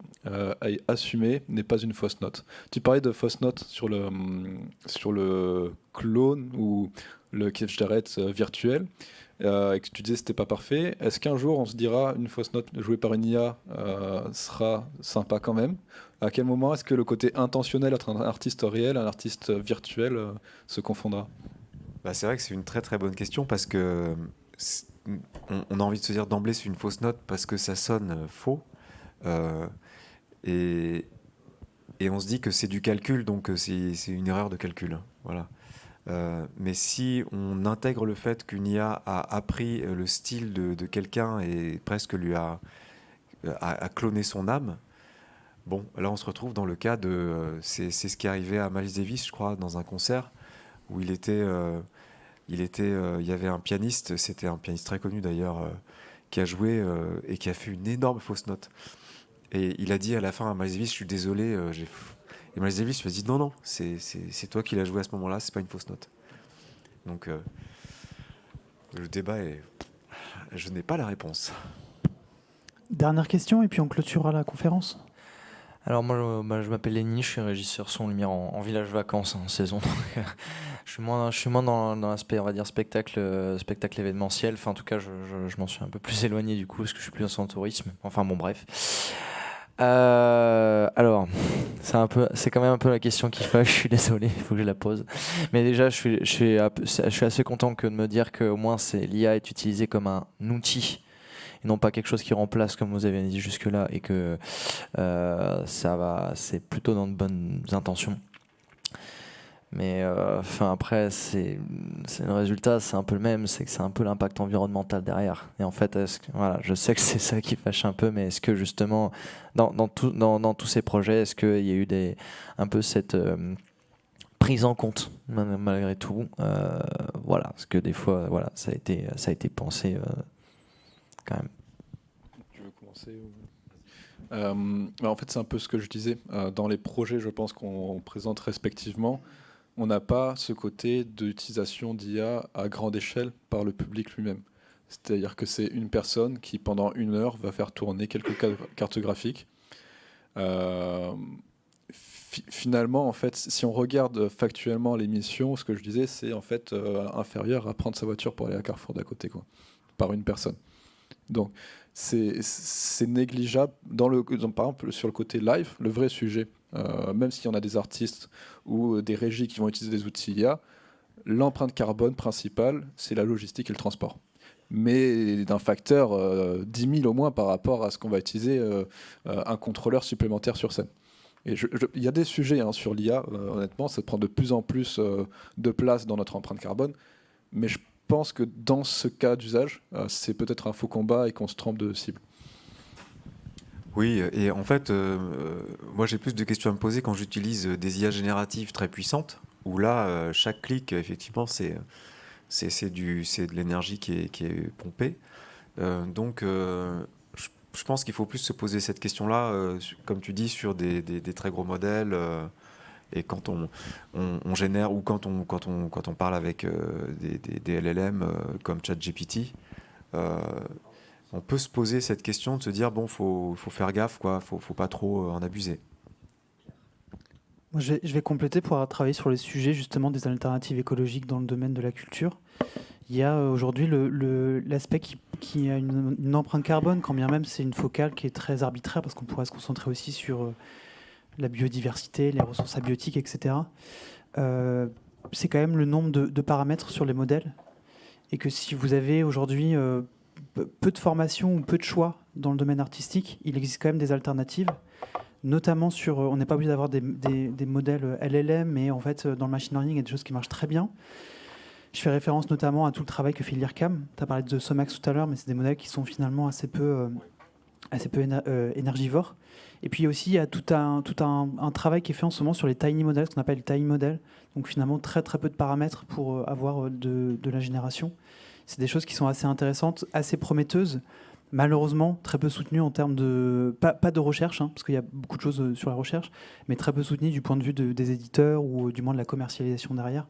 et assumée n'est pas une fausse note. Tu parlais de fausse note sur le clone ou le Kev Jarrett virtuel, et que tu disais que c'était pas parfait. Est-ce qu'un jour on se dira une fausse note jouée par une IA sera sympa quand même? À quel moment est-ce que le côté intentionnel entre un artiste réel et un artiste virtuel se confondra?
C'est vrai que c'est une très très bonne question, parce que on a envie de se dire d'emblée c'est une fausse note parce que ça sonne faux, et on se dit que c'est du calcul, donc c'est une erreur de calcul. Voilà. Mais si on intègre le fait qu'une IA a appris le style de quelqu'un et presque lui a cloné son âme, bon, là on se retrouve dans le cas de... c'est ce qui est arrivé à Miles Davis, je crois, dans un concert où il y avait un pianiste, c'était un pianiste très connu d'ailleurs, qui a joué et qui a fait une énorme fausse note. Et il a dit à la fin à Miles Davis, je suis désolé, et Miles Davis lui a dit non, c'est toi qui l'as joué à ce moment-là, c'est pas une fausse note. Donc le débat est... Je n'ai pas la réponse.
Dernière question et puis on clôturera la conférence.
Alors moi, je m'appelle Lenny, je suis régisseur son lumière en village vacances en saison. Donc, je suis moins dans l'aspect, on va dire, spectacle événementiel. Enfin, en tout cas, je m'en suis un peu plus éloigné du coup parce que je suis plus dans le tourisme. Enfin bon, bref. Alors, c'est quand même un peu la question qui fâche. Je suis désolé, il faut que je la pose. Mais déjà, je suis assez content que de me dire qu'au moins l'IA est utilisée comme un outil, et non pas quelque chose qui remplace, comme vous avez dit jusque-là, et que c'est plutôt dans de bonnes intentions. Mais après, le résultat, c'est un peu le même, c'est que c'est un peu l'impact environnemental derrière. Et en fait, je sais que c'est ça qui fâche un peu, mais est-ce que justement, dans tous ces projets, est-ce qu'il y a eu un peu cette prise en compte malgré tout, voilà, parce que des fois, voilà, ça a été pensé quand même.
Tu veux commencer en fait, c'est un peu ce que je disais. Dans les projets, je pense qu'on présente respectivement, on n'a pas ce côté d'utilisation d'IA à grande échelle par le public lui-même. C'est-à-dire que c'est une personne qui, pendant 1 heure, va faire tourner quelques cartes graphiques. Finalement, en fait, si on regarde factuellement l'émission, ce que je disais, c'est en fait inférieur à prendre sa voiture pour aller à Carrefour d'à côté, quoi, par une personne. Donc, c'est négligeable. Par exemple, sur le côté live, le vrai sujet, même s'il y en a des artistes ou des régies qui vont utiliser des outils IA, l'empreinte carbone principale, c'est la logistique et le transport. Mais d'un facteur 10 000 au moins par rapport à ce qu'on va utiliser un contrôleur supplémentaire sur scène. Et il y a des sujets sur l'IA, honnêtement, ça prend de plus en plus de place dans notre empreinte carbone, mais je pense que dans ce cas d'usage, c'est peut-être un faux combat et qu'on se trompe de cible.
Oui, et en fait, moi j'ai plus de questions à me poser quand j'utilise des IA génératives très puissantes, où là, chaque clic, effectivement, c'est de l'énergie qui est pompée. Donc, je pense qu'il faut plus se poser cette question-là, comme tu dis, sur des très gros modèles. Et quand on génère, ou quand on parle avec des LLM comme ChatGPT, on peut se poser cette question de se dire, bon, faut faire gaffe, quoi, faut pas trop en abuser.
Moi, je vais compléter pour avoir travaillé sur les sujets justement des alternatives écologiques dans le domaine de la culture. Il y a aujourd'hui l'aspect qui a une empreinte carbone, quand bien même c'est une focale qui est très arbitraire, parce qu'on pourrait se concentrer aussi sur la biodiversité, les ressources abiotiques, etc. C'est quand même le nombre de paramètres sur les modèles. Et que si vous avez aujourd'hui peu de formation ou peu de choix dans le domaine artistique, il existe quand même des alternatives, notamment sur... on n'est pas obligé d'avoir des modèles LLM, mais en fait, dans le machine learning, il y a des choses qui marchent très bien. Je fais référence notamment à tout le travail que fait l'IRCAM. Tu as parlé de Somax tout à l'heure, mais c'est des modèles qui sont finalement assez peu énergivores. Et puis aussi, il y a tout un travail qui est fait en ce moment sur les tiny models, ce qu'on appelle les tiny models. Donc finalement, très très peu de paramètres pour avoir de la génération. C'est des choses qui sont assez intéressantes, assez prometteuses. Malheureusement, très peu soutenues en termes de... Pas de recherche, parce qu'il y a beaucoup de choses sur la recherche, mais très peu soutenues du point de vue des éditeurs ou du moins de la commercialisation derrière.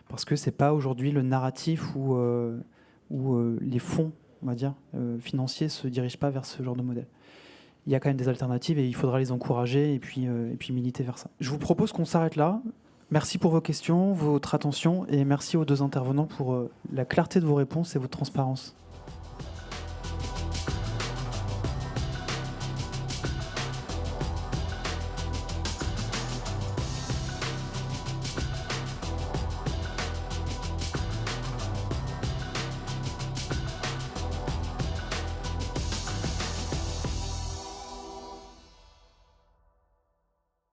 Parce que ce n'est pas aujourd'hui le narratif où les fonds, on va dire, financiers ne se dirigent pas vers ce genre de modèle. Il y a quand même des alternatives et il faudra les encourager et puis militer vers ça. Je vous propose qu'on s'arrête là. Merci pour vos questions, votre attention et merci aux deux intervenants pour la clarté de vos réponses et votre transparence.